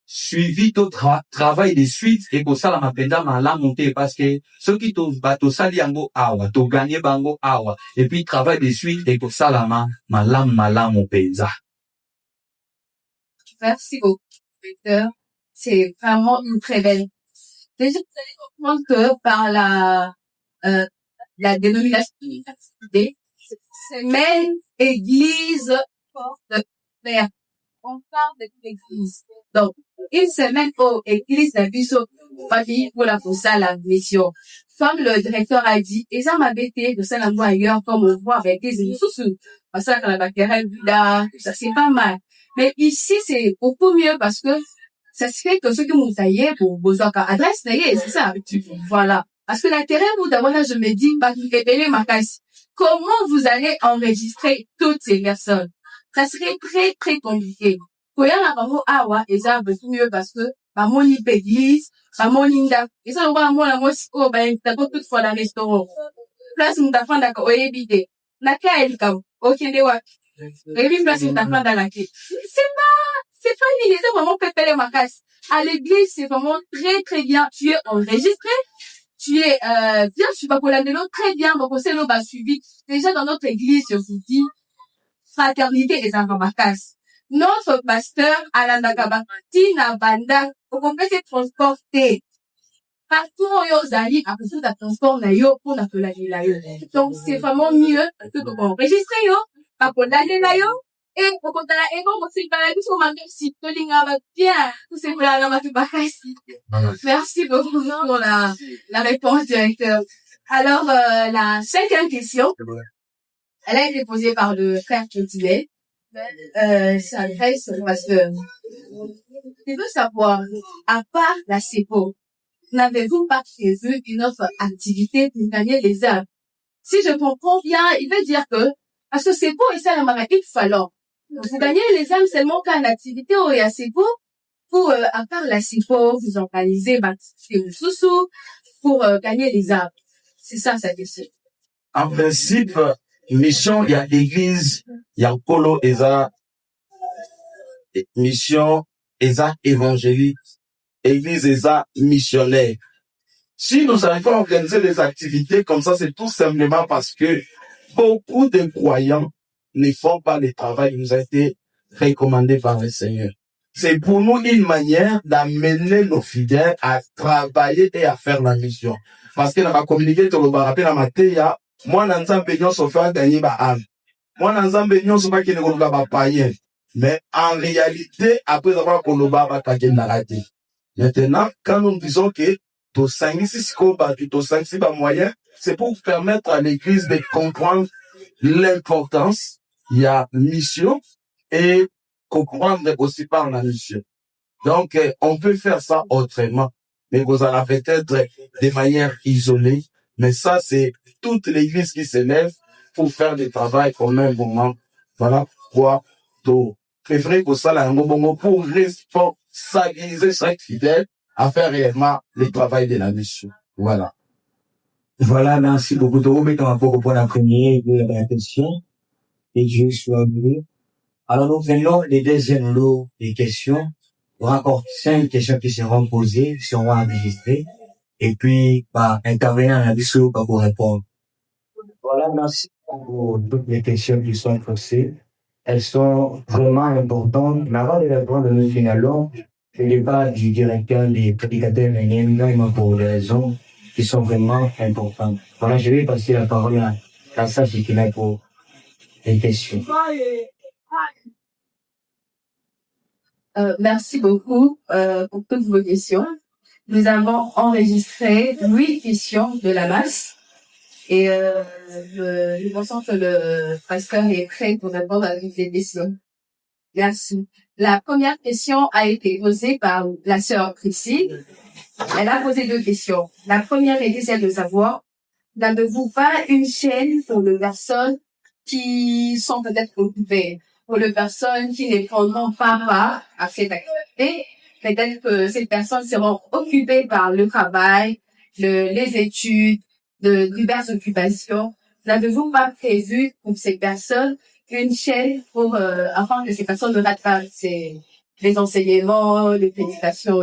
Speaker 4: suivi to travail de suite et kosala mapenda malamu te parce que ceux qui tosali yango awa to gagner bango awa et puis travail de suite et kosala malamu penza.
Speaker 1: Merci beaucoup, Peter. C'est vraiment une très belle. Déjà, vous allez comprendre que par la dénomination de l'activité, semaine, église, porte de fer. On parle de l'église. Donc, une semaine au église de Biso, famille pour la la mission. Comme le directeur a dit, et ça m'a bêté de ça l'endroit ailleurs, comme on voit avec des sous parce que la bactérie, ça c'est pas mal. Mais ici, c'est beaucoup mieux parce que ça se fait que ceux qui m'ont taillé pour besoin adresse taillée, c'est ça. Voilà. Parce que l'intérêt, vous, d'abord, là, je me dis, bah, ma casse. Comment vous allez enregistrer toutes ces personnes? Ça serait très, très compliqué. Quand il y a un awa, et ça, beaucoup mieux parce que, bah, mon église, bah, mon linda. Et ça, on va, moi, la moi, oh, bah, t'as pas toutefois la restaurant. Place, mon tafan, d'accord, oye, bidé. Naka, elle, comme, ok, de wa. Et puis, place, mon tafan, dans la quai. C'est pas une idée, vraiment, pépé ma casse. À l'église, c'est vraiment très, très bien. Tu es enregistré. Tu es, bien, je suis pas pour la vélo, très bien, donc on s'est suivi. Déjà, dans notre église, je vous dis, fraternité et Zangamakas. Notre pasteur, Alain Tina Banda, on peut se transporter. Partout où yo zali, à cause de transport na yo, pour la la yo. Donc, c'est vraiment mieux que de enregistrer yo, pas pour l'aller là yo. Et, pour qu'on t'a la, et bon, c'est pas la vie, on m'a dit, si, to l'inga va bien, tout c'est pour la Merci beaucoup pour la réponse, directeur. Alors, la 5e question, elle a été posée par le frère Kétiel. Ça adresse parce que, je veux savoir, à part la CEPO, n'avez-vous pas prévu une autre activité pour gagner les heures? Si je comprends bien, il veut dire que Parce que c'est beau et ça, la maladie, alors. Vous gagnez les âmes seulement quand l'activité est assez beau. Pour, à part la CIFO, vous organisez, le sous pour gagner les âmes. C'est ça, ça question.
Speaker 3: En principe, mission, il y a église, il y a colo, mission, évangélique, église, missionnaire. Si nous arrivons à organiser les activités comme ça, c'est tout simplement parce que beaucoup de croyants ne font pas le travail qui nous a été recommandé par le Seigneur. C'est pour nous une manière d'amener nos fidèles à travailler et à faire la mission. Parce que dans ma communauté, tu vas rappeler dans ma théorie, moi, dans un pays, on se fait gagner ma âme. Moi, dans un pays, on se fait gagner ma païen. Mais en réalité, après avoir koloba ba kage narati. Maintenant, quand nous disons que to sangisi sikoba, to sangisi ba moyen, c'est pour permettre à l'église de comprendre l'importance, il y a mission et comprendre aussi par la mission. Donc, on peut faire ça autrement. Mais vous en avez peut-être de manière isolée. Mais ça, c'est toute l'église qui s'élève pour faire du travail au même moment. Voilà pourquoi préférer que ça, là, pour responsabiliser chaque fidèle à faire réellement le travail de la mission. Voilà.
Speaker 2: Voilà, merci beaucoup. Nous mettons un peu au point la première de la question. Et je suis venu. Alors, nous prenons les deuxièmes lots des questions. Il y aura encore 5 questions qui seront posées, qui seront enregistrées. Et puis, par intervenir dans la discussion pour répondre. Voilà, merci pour toutes les questions qui sont posées. Elles sont vraiment importantes. Mais avant de répondre, nous finalons le débat du directeur des prédicateurs également pour des raisons qui sont vraiment importantes. Voilà, je vais passer la parole à Kassa Fikina pour les questions.
Speaker 1: Merci beaucoup pour toutes vos questions. Nous avons enregistré 8 questions de la masse et je pense que le pasteur est prêt pour répondre à toutes les questions. Merci. La première question a été posée par la sœur Priscille. Elle a posé 2 questions. La première était celle de savoir, n'avez-vous pas une chaîne pour les personnes qui sont peut-être occupées, pour les personnes qui ne prendront pas part à cette activité? Peut-être que ces personnes seront occupées par le travail, les études, de diverses occupations. N'avez-vous pas prévu pour ces personnes une chaîne pour afin que ces personnes ne ratent pas les enseignements, les prédications?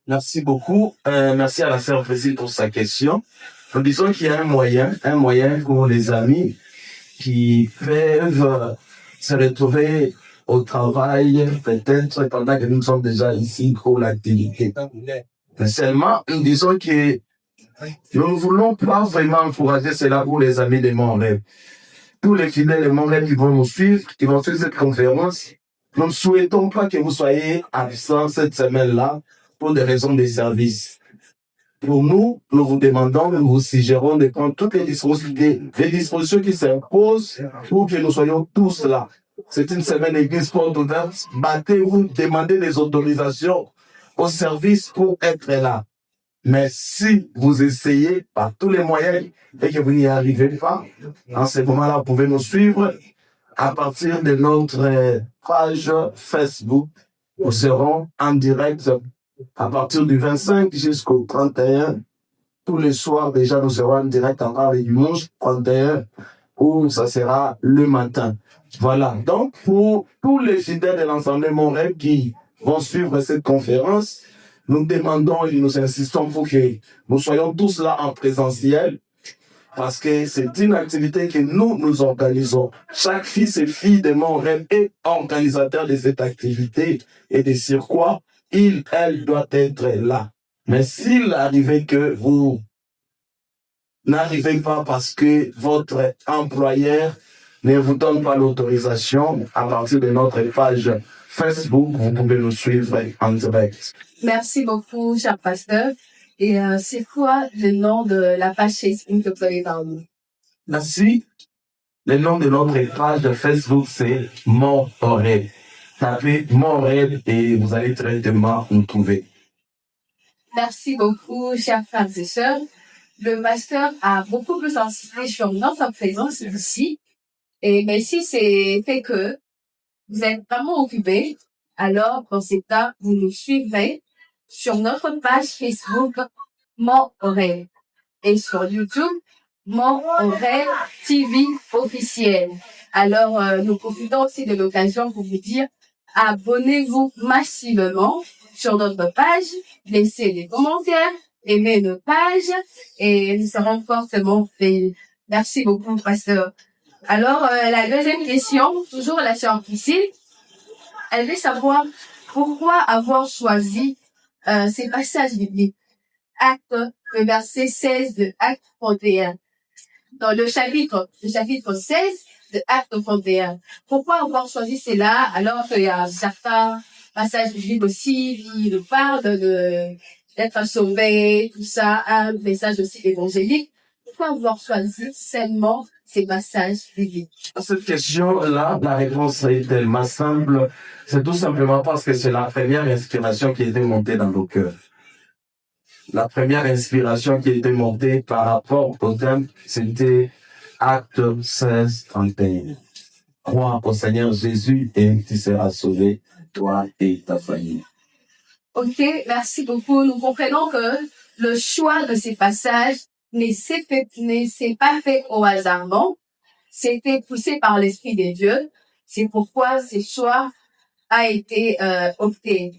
Speaker 3: Merci beaucoup. Merci à la sœur Priscille pour sa question. Nous disons qu'il y a un moyen pour les amis qui peuvent se retrouver au travail, peut-être pendant que nous sommes déjà ici pour l'activité. Mais seulement, nous disons que nous ne voulons pas vraiment encourager cela pour les amis de Montréal. Tous les fidèles de Montréal qui vont nous suivre, qui vont suivre cette conférence, nous ne souhaitons pas que vous soyez absents cette semaine-là pour des raisons de service. Pour nous, nous vous demandons, nous vous suggérons de prendre toutes les dispositions qui s'imposent pour que nous soyons tous là. C'est une semaine église porte ouverte. Battez-vous, demandez des autorisations au service pour être là. Mais si vous essayez par tous les moyens et que vous n'y arrivez pas, en ce moment-là, vous pouvez nous suivre à partir de notre page Facebook. Nous serons en direct à partir du 25 jusqu'au 31. Tous les soirs, déjà, nous serons en direct encore le dimanche 31, où ça sera le matin. Voilà. Donc, pour tous les fidèles de l'Assemblée Montréal qui vont suivre cette conférence, nous demandons et nous insistons pour que nous soyons tous là en présentiel, parce que c'est une activité que nous organisons. Chaque fils et fille de Montréal est organisateur de cette activité et de sur quoi elle doit être là. Mais s'il arrivait que vous n'arrivez pas parce que votre employeur ne vous donne pas l'autorisation, à partir de notre page Facebook, vous pouvez nous suivre en direct.
Speaker 1: Merci beaucoup, cher pasteur. Et c'est quoi le nom de la page Facebook que vous avez dans nous?
Speaker 3: Merci. Le nom de notre page Facebook, c'est Montréal. Tapez Montréal et vous allez directement nous trouver.
Speaker 1: Merci beaucoup, chers frères et sœurs. Le pasteur a beaucoup plus insisté sur notre présence ici. Mais si c'est fait que vous êtes vraiment occupé, alors dans ces cas, vous nous suivrez sur notre page Facebook Mon Oreille et sur YouTube Mon Oreille TV officiel. Alors nous profitons aussi de l'occasion pour vous dire abonnez-vous massivement sur notre page, laissez des commentaires, aimez nos pages et nous serons fortement faits. Merci beaucoup, pasteur. Alors, la deuxième question, toujours la sœur Priscille, elle veut savoir pourquoi avoir choisi ces passages bibliques. Acte, le verset 16 de Acte 31. Dans le chapitre 16 de Acte 31. Pourquoi avoir choisi cela alors qu'il y a certains passages bibliques aussi qui nous parlent d'être sauvé, tout ça, un message aussi évangélique. Pourquoi avoir choisi seulement ces passages bibliques?
Speaker 3: À cette question-là, la réponse est tellement simple. C'est tout simplement parce que c'est la première inspiration qui a été montée dans nos cœurs. La première inspiration qui a été montée par rapport au thème, c'était Acte 16, 31. Crois au Seigneur Jésus et tu seras sauvé, toi et ta famille.
Speaker 1: Ok, merci beaucoup. Nous comprenons que le choix de ces passages ne s'est pas fait au hasard. C'était poussé par l'Esprit de Dieu. C'est pourquoi ce choix a été opté.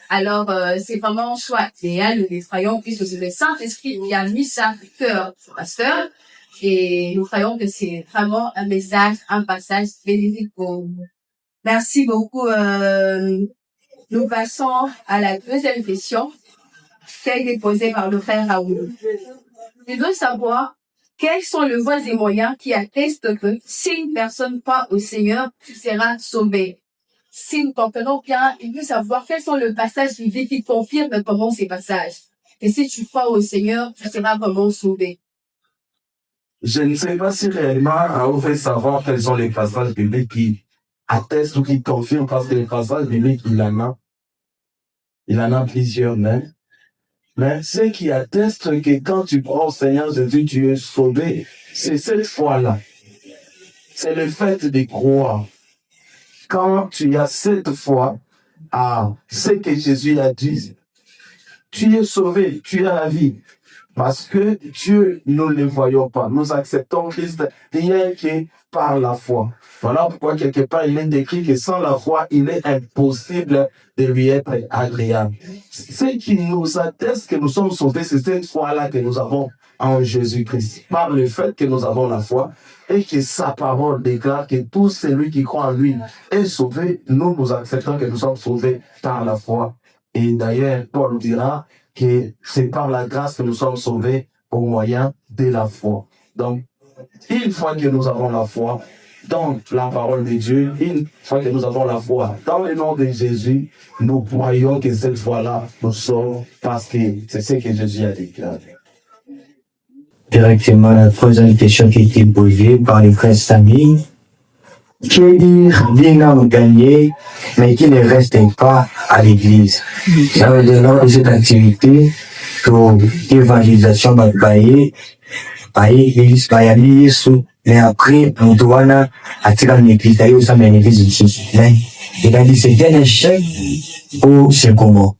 Speaker 1: Alors, c'est vraiment un choix idéal, nous les croyons, puisque c'est le Saint-Esprit qui a mis ça au cœur du pasteur. Et nous croyons que c'est vraiment un message, un passage bénéfique pour nous. Merci beaucoup. Nous passons à la deuxième question, qui a été posée par le frère Raoul. Il veut savoir quels sont les voies et moyens qui attestent que si une personne croit au Seigneur, tu seras sauvé. Si nous comprenons bien, il veut savoir quels sont les passages bibliques qui confirment comment ces passages. Et si tu crois au Seigneur, tu seras vraiment sauvé.
Speaker 3: Je ne sais pas si réellement on veut savoir quels sont les passages bibliques qui attestent ou qui confirment, parce que les passages bibliques, il en a plusieurs même. Mais ce qui atteste que quand tu crois au Seigneur Jésus, tu es sauvé, c'est cette foi-là. C'est le fait de croire. Quand tu as cette foi à ce que Jésus a dit, tu es sauvé, tu as la vie. Parce que Dieu, nous ne le voyons pas. Nous acceptons Christ rien que par la foi. Voilà pourquoi quelque part il est décrit que sans la foi, il est impossible de lui être agréable. Ce qui nous atteste que nous sommes sauvés, c'est cette foi-là que nous avons en Jésus-Christ. Par le fait que nous avons la foi et que sa parole déclare que tout celui qui croit en lui est sauvé, nous acceptons que nous sommes sauvés par la foi. Et d'ailleurs, Paul dira que c'est par la grâce que nous sommes sauvés au moyen de la foi. Donc, une fois que nous avons la foi dans la parole de Dieu, une fois que nous avons la foi dans le nom de Jésus, nous croyons que cette foi-là nous sauve parce que c'est ce que Jésus a déclaré.
Speaker 2: Directement, la troisième question qui a été posée par les frères Samy. Que dire d'un homme gagné, mais qui ne reste pas à l'église? Ça veut dire lors de cette activité, pour l'évangélisation, l'église, mais après, on doit attirer l'église, d'ailleurs, ça met l'église de Jésus. Il a dit, c'est un échec ou c'est comment?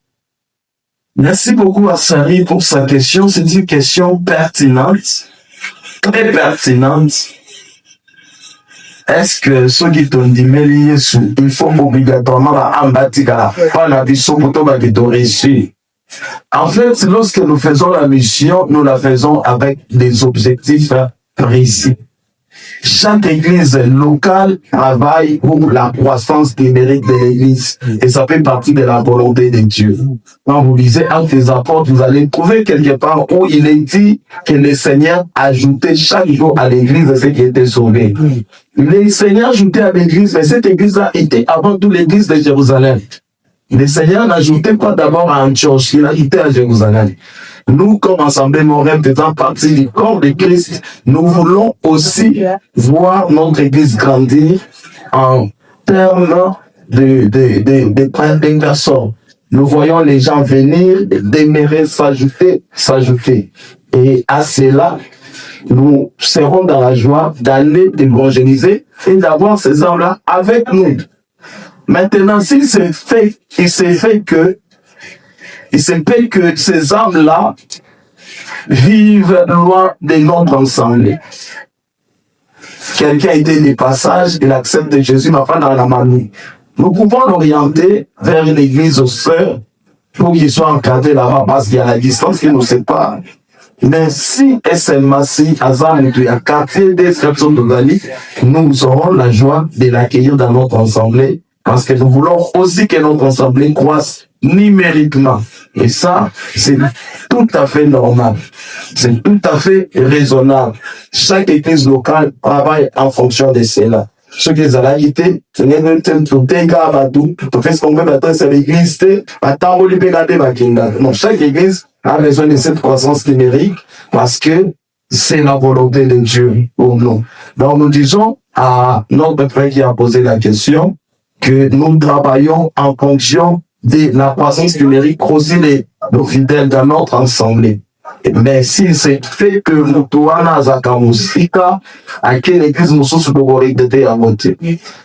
Speaker 3: Merci beaucoup à Sari pour sa question. C'est une question pertinente, très pertinente. Est-ce que ceux qui t'ont dit, mais il faut obligatoirement en bâtir, pas la vision pour toi qui t'ont réussi. En fait, lorsque nous faisons la mission, nous la faisons avec des objectifs précis. Chaque église locale travaille pour la croissance numérique de l'église. Et ça fait partie de la volonté de Dieu. Quand vous lisez Actes des Apôtres, vous allez trouver quelque part où il est dit que le Seigneur ajoutait chaque jour à l'église ceux qui étaient sauvés. Le Seigneur ajoutait à l'église, mais cette église-là était avant tout l'église de Jérusalem. Le Seigneur n'ajoutait pas d'abord à Antioche, il ajoutait à Jérusalem. Nous, comme Assemblée Montréal, faisant partie du corps de Christ, nous voulons aussi voir notre église grandir en termes de prédication. Nous voyons les gens venir, demeurer, s'ajouter. Et à cela, nous serons dans la joie d'aller évangéliser et d'avoir ces âmes-là avec nous. Maintenant, il se fait que ces âmes-là vivent loin de notre ensemble. Quelqu'un a été des passages, il accepte Jésus, mais pas dans la manie. Nous pouvons l'orienter vers une église aux sœurs pour qu'il soit encadré là-bas parce qu'il y a la distance qui nous sépare. Mais si et seulement si Azam et à quartier des personnes de Gali, nous aurons la joie de l'accueillir dans notre assemblée parce que nous voulons aussi que notre assemblée croisse numériquement. Et ça, c'est tout à fait normal. C'est tout à fait raisonnable. Chaque église locale travaille en fonction de cela. Ce qui est à la réalité, c'est que chaque église a besoin de cette croissance numérique parce que c'est la volonté de Dieu pour nous. Donc nous disons à notre frère qui a posé la question que nous travaillons en fonction de la croissance numérique aussi nos fidèles dans notre assemblée. Mais si c'est fait que nous tournons à Musika, à quelle église nous sommes à voter,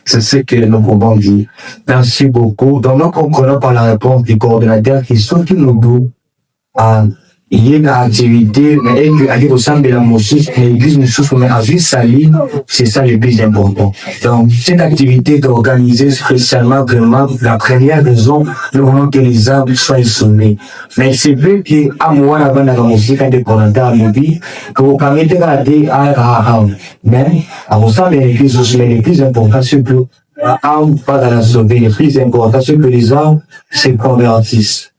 Speaker 3: c'est ce que nous pouvons dire.
Speaker 2: Merci beaucoup. Donc, nous comprenons par la réponse du coordonnateur qui sont qui nous dit il y a une activité, mais elle ressemble à la mosquée, l'église nous souffre, mais à vie saline, c'est ça le plus important. Donc, cette activité est organisée spécialement, vraiment, la première raison, nous voulons que les âmes soient sauvées. Mais c'est vrai qu'à moi, avant la mosquée, quand des volontaires nous disent, que vous permettez de garder à mais, à ressemble à l'église aussi, mais le plus important, c'est que l'âme pas dans la sauver, le plus important, c'est que les âmes se convertissent.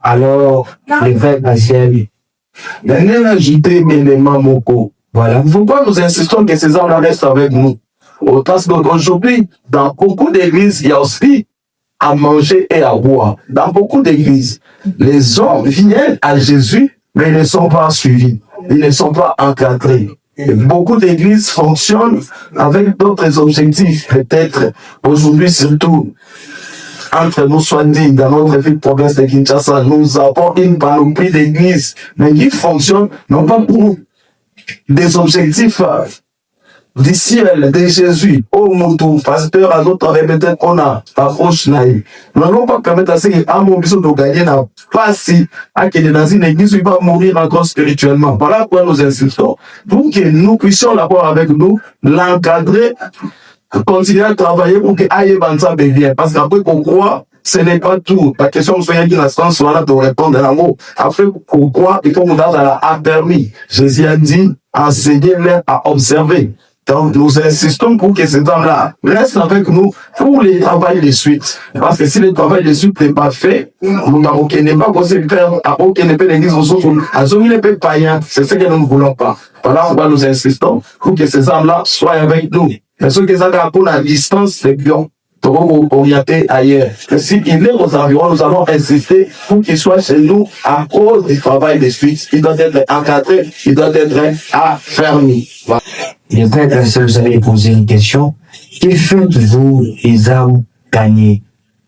Speaker 2: Alors, les frères Cassiel,
Speaker 3: maintenant, ajouter l'élément Moko. Voilà. Pourquoi nous insistons que ces hommes-là restent avec nous? Parce qu'aujourd'hui, dans beaucoup d'églises, il y a aussi à manger et à boire. Dans beaucoup d'églises, les hommes viennent à Jésus, mais ils ne sont pas suivis. Ils ne sont pas encadrés. Et beaucoup d'églises fonctionnent avec d'autres objectifs. Peut-être aujourd'hui, surtout, entre nous soit dit, dans notre ville province de Kinshasa, nous avons une panoplie d'églises, mais qui fonctionnent non pas pour des objectifs du ciel, de Jésus. Oh mon Dieu, pasteur, à notre peut-être qu'on a approche naïve. Nous n'allons pas permettre à ce qu'un mon bisou de gagner n'a pas si, à qu'il est dans une église où il va mourir encore spirituellement. Voilà pourquoi nous insistons. Pour que nous puissions l'avoir avec nous, l'encadrer, continuer à travailler pour que aille Banza bien. Parce qu'après qu'on croit, ce n'est pas tout. La question de soigner l'instant soit là de répondre à l'amour. Après qu'on croit, il faut qu'on a permis. Jésus a dit, enseignez-les à observer. Donc, nous insistons pour que ces hommes-là restent avec nous pour les travail de suite. Parce que si le travail de suite n'est pas fait, nous n'avons pas possible de faire, à aucun épée l'église aux autres, à zone épée païen. C'est ce que nous ne voulons pas. Voilà pourquoi nous insistons pour que ces hommes-là soient avec nous. Mais ceux qui sont pour la distance, c'est bien. Nous devons orienter ailleurs. Et s'il est aux environs, nous allons insister pour qu'il soit chez nous à cause du travail de suite. Il doit être encadré, il doit être affermi. Voilà.
Speaker 2: Les frères et sœurs, vous allez poser une question. Que faites-vous les âmes gagnées?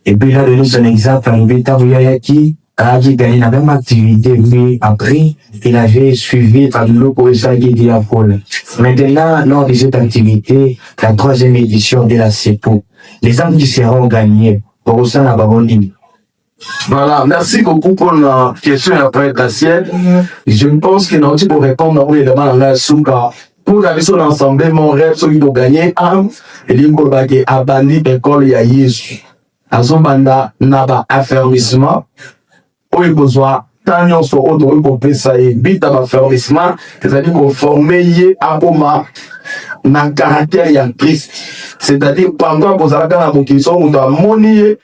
Speaker 2: Et puis là, donner son exemple, à l'hôpital, vous voyez qui a gagné la même activité, mais après, il avait suivi par le professeur Guy la folle. Maintenant, lors de cette activité, la 3e édition de la CEPO, les âmes qui seront gagnées, pour ça, la baronne.
Speaker 3: Voilà, merci beaucoup pour la question après Cassiel. Je pense que nous pour répondre aux éléments dans la souka. Pour la mission d'ensemble, mon rêve, celui de gagner un, et l'imbolbake a banni l'école ya Yesu. Azobanda naba affermissement, où il besoin, tant yon so autre, pour penser, bit à affermissement, c'est-à-dire qu'on forme yé à Oma, na caractère ya Christ. C'est-à-dire, pendant que vous avez la motivation, vous doit monier,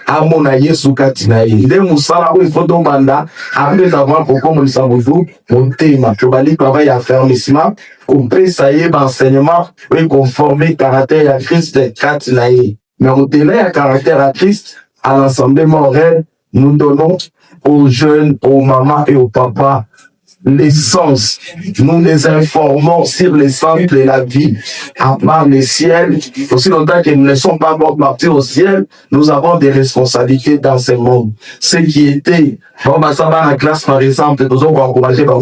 Speaker 3: amona Yesu katina ye. Nde musala où il faut donc banda, après avoir pour comme le savons mon thème, tu vas lire travail à affermissement, qu'on peut ça y est, enseignement, oui, conformer caractère à Christ, katina ye. Mais au délai à caractère à Christ, à l'ensemble moral, nous donnons aux jeunes, aux mamans et aux papas l'essence. Nous les informons sur l'essence de la vie. À part le ciel, aussi longtemps que nous ne sommes pas morts partis au ciel, nous avons des responsabilités dans ce monde. Ce qui était, bon, bah, ça va en classe, par exemple, nous avons encouragé, bah,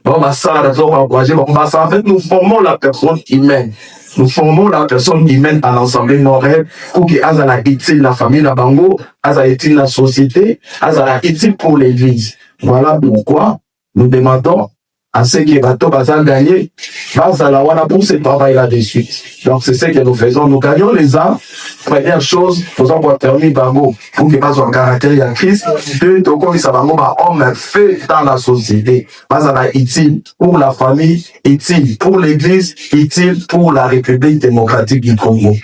Speaker 3: Bon, bah, ça, en fait, nous formons la personne humaine. Nous formons la personne humaine à l'ensemble Montréal pour que Azala utile la famille, la bango, Azala utile la société, Azala utile pour l'église. Voilà pourquoi nous demandons à ceux qui bateau bazar gagner, Azala wana pour ce travail-là de suite. Donc c'est ce que nous faisons. Nous gagnons les âmes. Première chose, nous avons permis bango pour que Bazar caractère à Christ. Deux, comme ça bango homme fait dans la société. Bazala utile pour la famille, utile pour l'église, utile pour la République démocratique du Congo.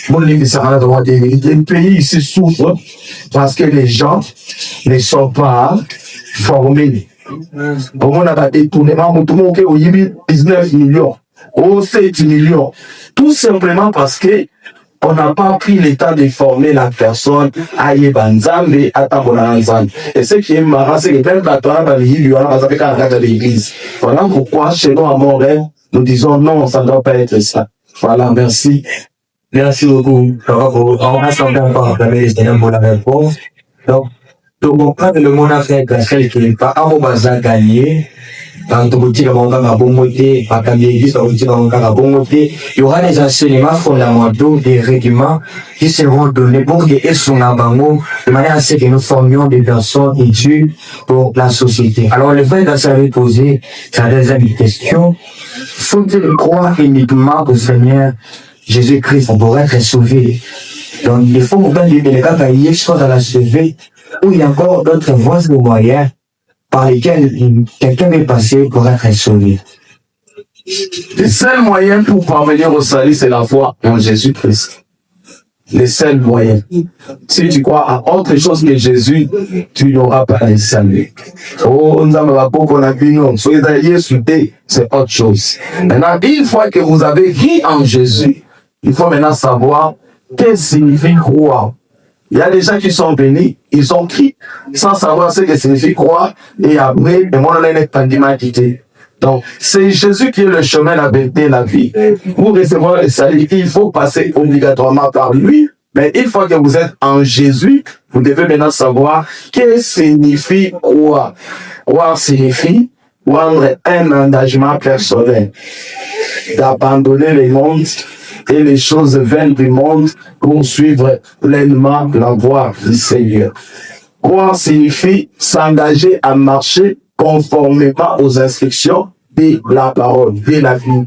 Speaker 3: Bon, les pays ici souffrent parce que les gens ne sont pas formés. On a pas détournement, tout le monde qui 19 millions, 7 millions. Tout simplement parce que on n'a pas pris le temps de former la personne à Yebanzambe, à Tabonanzambe. Et ce qui est marrant, c'est que même la Torah va lui avec un l'église. Voilà pourquoi chez nous à Montréal, nous disons non, ça ne doit pas être ça. Voilà, merci.
Speaker 2: Merci beaucoup. On reste encore pour la réponse. Donc comprendre le monde après grâce qui n'est pas à Obaza gagné. Dans tout petit, il y aura des enseignements fondamentaux, des règlements qui seront donnés pour que son abango, de manière à ce que nous formions des personnes utiles pour la société. Alors, le frère Gassi avait posé sa deuxième question. Faut-il croire uniquement au Seigneur Jésus-Christ pour être sauvé? Donc, il faut que les cas qu'il soit dans la sauver, ou il y a encore d'autres voies de moyens par lesquels quelqu'un est passé pour être sauvé.
Speaker 3: Le seul moyen pour parvenir au salut, c'est la foi en Jésus-Christ. Le seul moyen. Si tu crois à autre chose que Jésus, tu n'auras pas le salut. Oh, c'est autre chose. Maintenant, une fois que vous avez vu en Jésus, il faut maintenant savoir qu'est-ce que signifie croire. Il y a des gens qui sont venus, ils ont cru sans savoir ce que signifie croire, et après, donc, c'est Jésus qui est le chemin, la vérité, la vie. Pour recevoir le salut, il faut passer obligatoirement par lui. Mais une fois que vous êtes en Jésus, vous devez maintenant savoir qu'est-ce que signifie croire. Croire signifie prendre un engagement personnel, d'abandonner le monde et les choses vaines du monde pour suivre pleinement la voie du Seigneur. Croire signifie s'engager à marcher conformément aux instructions de la parole, de la vie.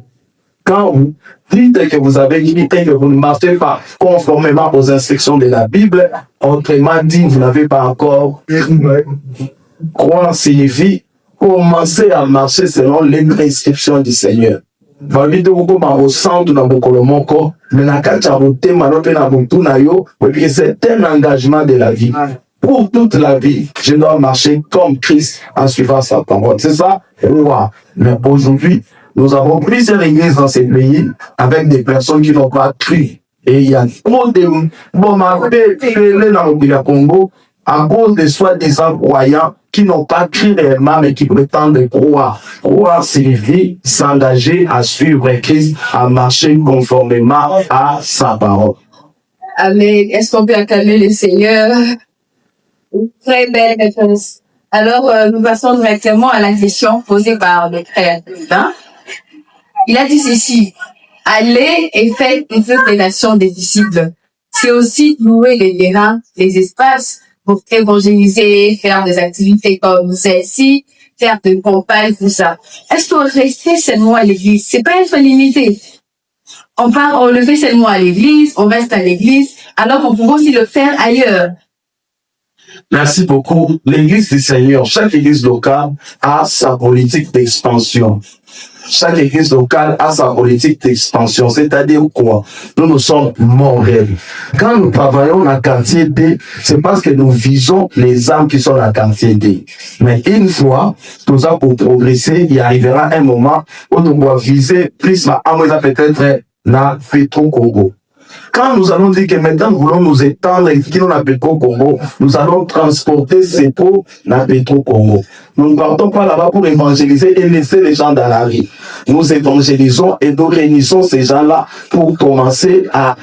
Speaker 3: Quand vous dites que vous avez dit que vous ne marchez pas conformément aux instructions de la Bible, autrement dit, vous n'avez pas encore croire signifie commencer à marcher selon les prescriptions du Seigneur. C'est un engagement de la vie. Pour toute la vie, je dois marcher comme Christ en suivant sa parole. C'est ça, roi. Mais aujourd'hui, nous avons plusieurs églises dans ces pays avec des personnes qui n'ont pas cru. Et il y a trop de dans le Congo à cause de soi-disant croyants qui n'ont pas cru réellement, mais qui prétendent croire. Croire signifie s'engager à suivre Christ, à marcher conformément à sa parole.
Speaker 1: Amen. Est-ce qu'on peut acclamer le Seigneur? Très belle réponse. Alors, nous passons directement à la question posée par le frère. Il a dit ceci: allez et faites une toute les nations des disciples. C'est aussi louer les terrains, les espaces pour évangéliser, faire des activités comme celle-ci, faire des campagnes, tout ça. Est-ce qu'on reste seulement à l'église? C'est pas être limité. On le fait seulement à l'église, on reste à l'église, alors on peut aussi le faire ailleurs.
Speaker 3: Merci beaucoup. L'église du Seigneur, chaque église locale a sa politique d'expansion. Chaque église locale a sa politique d'expansion. C'est-à-dire quoi? Nous sommes Montréal. Quand nous travaillons dans le quartier D, c'est parce que nous visons les âmes qui sont dans le quartier D. Mais une fois, tout ça pour progresser, il arrivera un moment où nous devons viser plus la âme, peut-être la Petro Congo. Quand nous allons dire que maintenant nous voulons nous étendre et quitter la Petro Congo, nous allons transporter ces pots dans Petro Congo. Nous ne partons pas là-bas pour évangéliser et laisser les gens dans la rue. Nous évangélisons et nous réunissons ces gens-là pour commencer à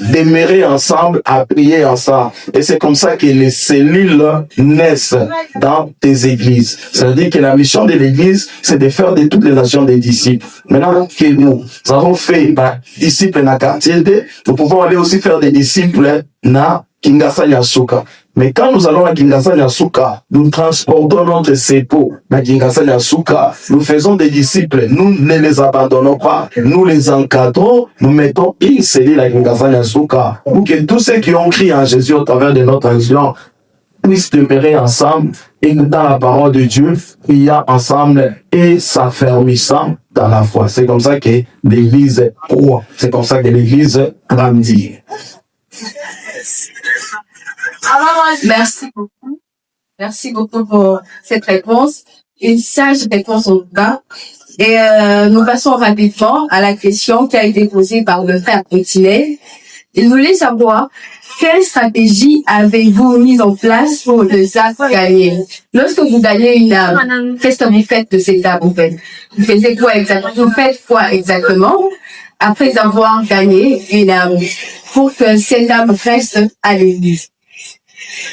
Speaker 3: demeurer ensemble, à prier ensemble. Et c'est comme ça que les cellules naissent dans tes églises. Ça veut dire que la mission de l'église, c'est de faire de toutes les nations des disciples. Maintenant que nous avons fait disciples dans quartier D, nous pouvons aller aussi faire des disciples dans Kinshasa Nyasuka. Mais quand nous allons à Kinshasa Nyasuka, nous transportons notre cepo à Kinshasa Nyasuka, nous faisons des disciples, nous ne les abandonnons pas, nous les encadrons, nous mettons une cellule à Kinshasa Nyasuka pour que tous ceux qui ont crié en Jésus au travers de notre action puissent demeurer ensemble et dans la parole de Dieu, priant ensemble et s'affermissant dans la foi. C'est comme ça que l'église croît, c'est comme ça que l'église grandit.
Speaker 1: Merci beaucoup. Merci beaucoup pour cette réponse. Une sage réponse au bas. Et nous passons rapidement à la question qui a été posée par le frère Potinet. Il voulait savoir quelle stratégie avez-vous mise en place pour les gagner. Lorsque vous gagnez une âme, qu'est-ce que vous faites de cette âme, en fait? Vous faites quoi exactement? Vous faites quoi exactement après avoir gagné une âme pour que cette âme reste à l'église?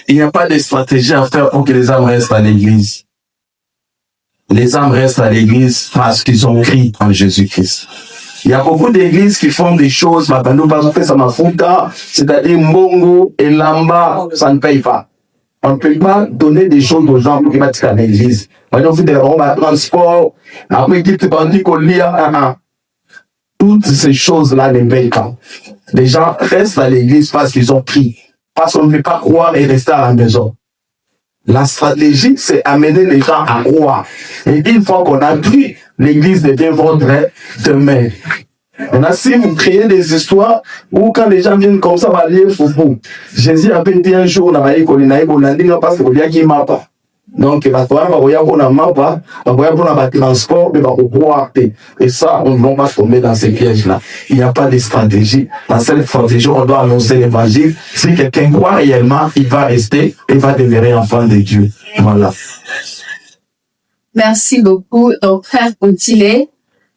Speaker 3: Il n'y a pas de stratégie à faire pour que les âmes restent à l'église. Les âmes restent à l'église parce qu'ils ont cru en Jésus-Christ. Il y a beaucoup d'églises qui font des choses, c'est-à-dire Mbongo et Lamba, ça ne paye pas. On ne peut pas donner des choses aux gens pour qu'ils mettent à l'église. On fait des ronds à transport, après ils te bandit qu'on lit, toutes ces choses-là ne payent pas. Les gens restent à l'église parce qu'ils ont pris. Parce qu'on ne peut pas croire et rester à la maison. La stratégie, c'est amener les gens à croire. Et une fois qu'on a pris, l'église devient votre demeure. Maintenant, si vous créez des histoires où quand les gens viennent comme ça, va aller foufou. Jésus a dit un jour, parce que il m'a pas. Donc, il va falloir transport, et ça, on ne va pas tomber dans ces pièges-là. Il n'y a pas de stratégie. La seule stratégie, on doit annoncer l'évangile. Si quelqu'un croit réellement, il va rester et va demeurer enfant de Dieu. Voilà.
Speaker 1: Merci beaucoup. Donc, frère Potinet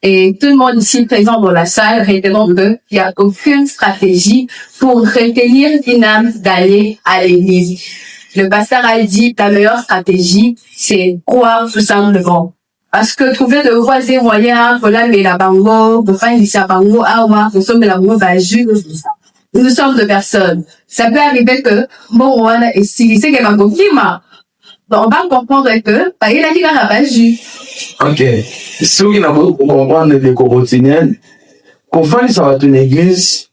Speaker 1: et tout le monde ici présent dans la salle, révélons qu'il n'y a aucune stratégie pour retenir une âme d'aller à l'église. Le pasteur a dit, la meilleure stratégie, c'est croire tout simplement. Parce que trouver de voisins moyens, pour la la bango, pour faire une bango, pour sommes la bango, nous sommes deux personnes. Ça peut arriver que, bon, on a essayé, c'est qu'il bango qui m'a. Donc, on va comprendre que, il a dit qu'il a pas jus.
Speaker 3: Ok. Ceux qui n'ont pas comprendre les corotiniennes, qu'on fasse ça va une église,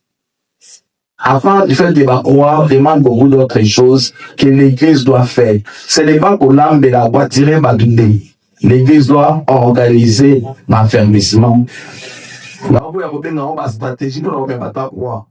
Speaker 3: avant de faire des croire, demande beaucoup d'autres choses que l'église doit faire. Ce n'est pas pour l'âme de la voie tirer Badoundé. L'église doit organiser l'affermissement. Là, vous avez une stratégie pour ne pas croire.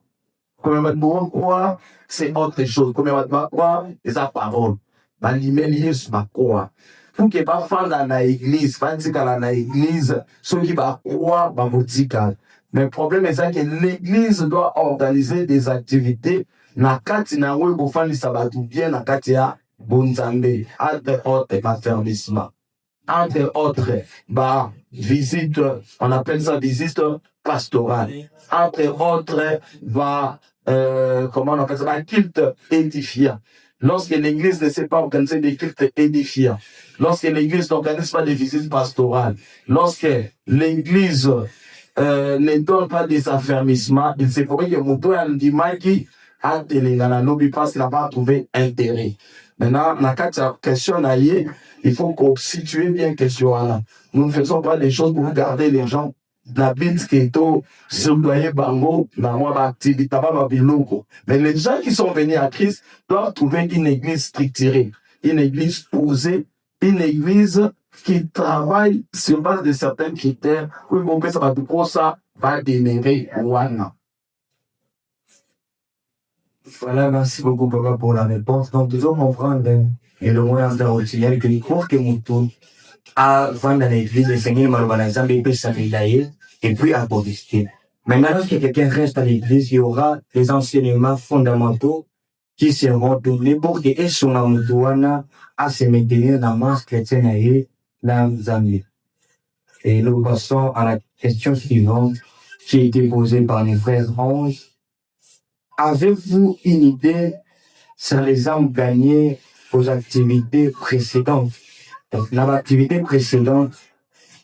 Speaker 3: Comme on croire, c'est autre chose. Comme on va croire, c'est sa parole. L'immédiat, c'est ma croire. Pour qu'il n'y ait pas de fan dans l'église, pas de dans l'église, ceux qui vont croire, va vous dire. Mais le problème est que l'église doit organiser des activités. Nakati na we bofani sabatu bien nakati ya bonzambe. Entre autres, affermissement. Entre autres, visite, on appelle ça visite pastorale. Entre autres, comment on appelle ça, culte édifiant. Lorsque l'église ne sait pas organiser des cultes édifiants, lorsque l'église n'organise pas des visites pastorales, lorsque l'église ne donne pas des affermissements, il se pourrait que Moutou a dit Maki a télégana n'oublie pas qu'il n'a pas trouvé intérêt. Maintenant, dans la question il faut qu'on situe bien la question là. Nous ne faisons pas des choses pour garder les gens. La bite qui est au bango, mais les gens qui sont venus à Christ doivent trouver une église structurée, une église posée, une église qui travaille sur base de certains critères. Oui, mon père, ça va tout ça va demeurer Wana.
Speaker 2: Voilà, merci beaucoup, papa, pour la réponse. Donc, toujours comprendre, et le moyen de retenir que pour que Moutou à vendre dans l'église, le Seigneur m'a organisé, il peut s'arrêter et puis à Bodhisattva. Maintenant, lorsque quelqu'un reste à l'église, il y aura des enseignements fondamentaux qui seront donnés pour que son amour à se maintenir dans la masse chrétienne et dans les amis. Et nous passons à la question suivante qui a été posée par les frères 11. avez-vous une idée sur les âmes gagnées aux activités précédentes? Donc, dans l'activité précédente,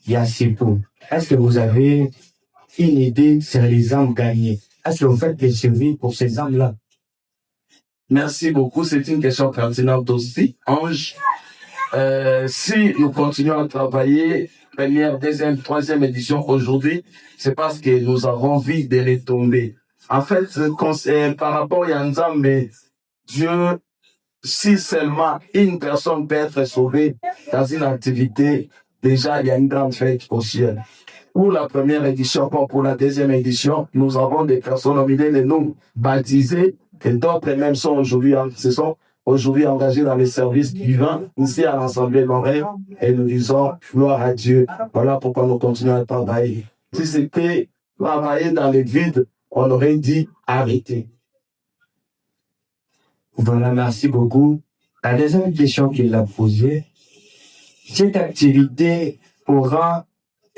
Speaker 2: il y a Sipo. Est-ce que vous avez une idée sur les âmes gagnées? Est-ce que vous faites des suivis pour ces âmes-là?
Speaker 3: Merci beaucoup. C'est une question pertinente aussi. Ange, si nous continuons à travailler, première, deuxième, troisième édition aujourd'hui, c'est parce que nous avons envie de retomber. En fait, par rapport à Yanzam, mais Dieu, si seulement une personne peut être sauvée dans une activité, déjà, il y a une grande fête au ciel. Pour la première édition, comme pour la deuxième édition, nous avons des personnes au milieu de nous baptisées et d'autres même se sont aujourd'hui engagés dans les services divins ici à l'Assemblée Lorraine et nous disons gloire à Dieu. Voilà pourquoi nous continuons à travailler. Si c'était travailler dans le vide, on aurait dit arrêter.
Speaker 2: Voilà, merci beaucoup. La deuxième question qu'il a posée, cette activité aura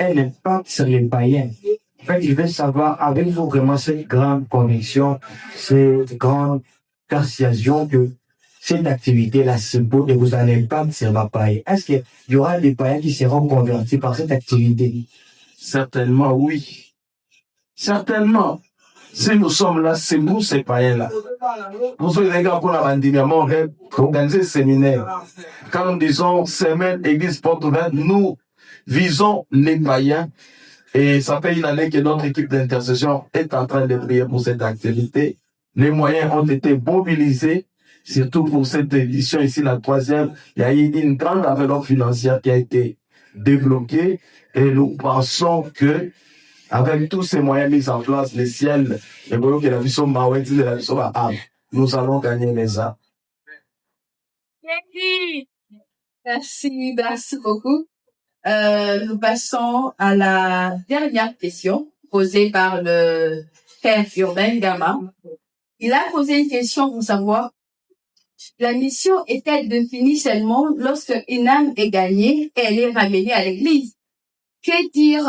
Speaker 2: un impact sur les païens. En fait, je veux savoir, avez-vous vraiment cette grande conviction, cette grande persuasion que cette activité-là symbole et vous a un impact sur la païen? Est-ce qu'il y aura des païens qui seront convertis par cette activité?
Speaker 3: Certainement, oui. Certainement. Si nous sommes là, c'est nous, ces païens-là. Vous savez, les gars, pour la on va organiser séminaire. Quand nous disons semaine, église, porte ouverte, nous visons les païens. Et ça fait une année que notre équipe d'intercession est en train de prier pour cette activité. Les moyens ont été mobilisés, surtout pour cette édition ici, la troisième. Il y a eu une grande enveloppe financière qui a été débloquée et nous pensons que avec tous ces moyens mis en place, le ciel, nous allons gagner les âmes.
Speaker 1: Merci beaucoup. Nous passons à la dernière question posée par le frère Urbain Gama. Il a posé une question pour savoir, la mission est-elle définie seulement lorsque une âme est gagnée et elle est ramenée à l'église? Que dire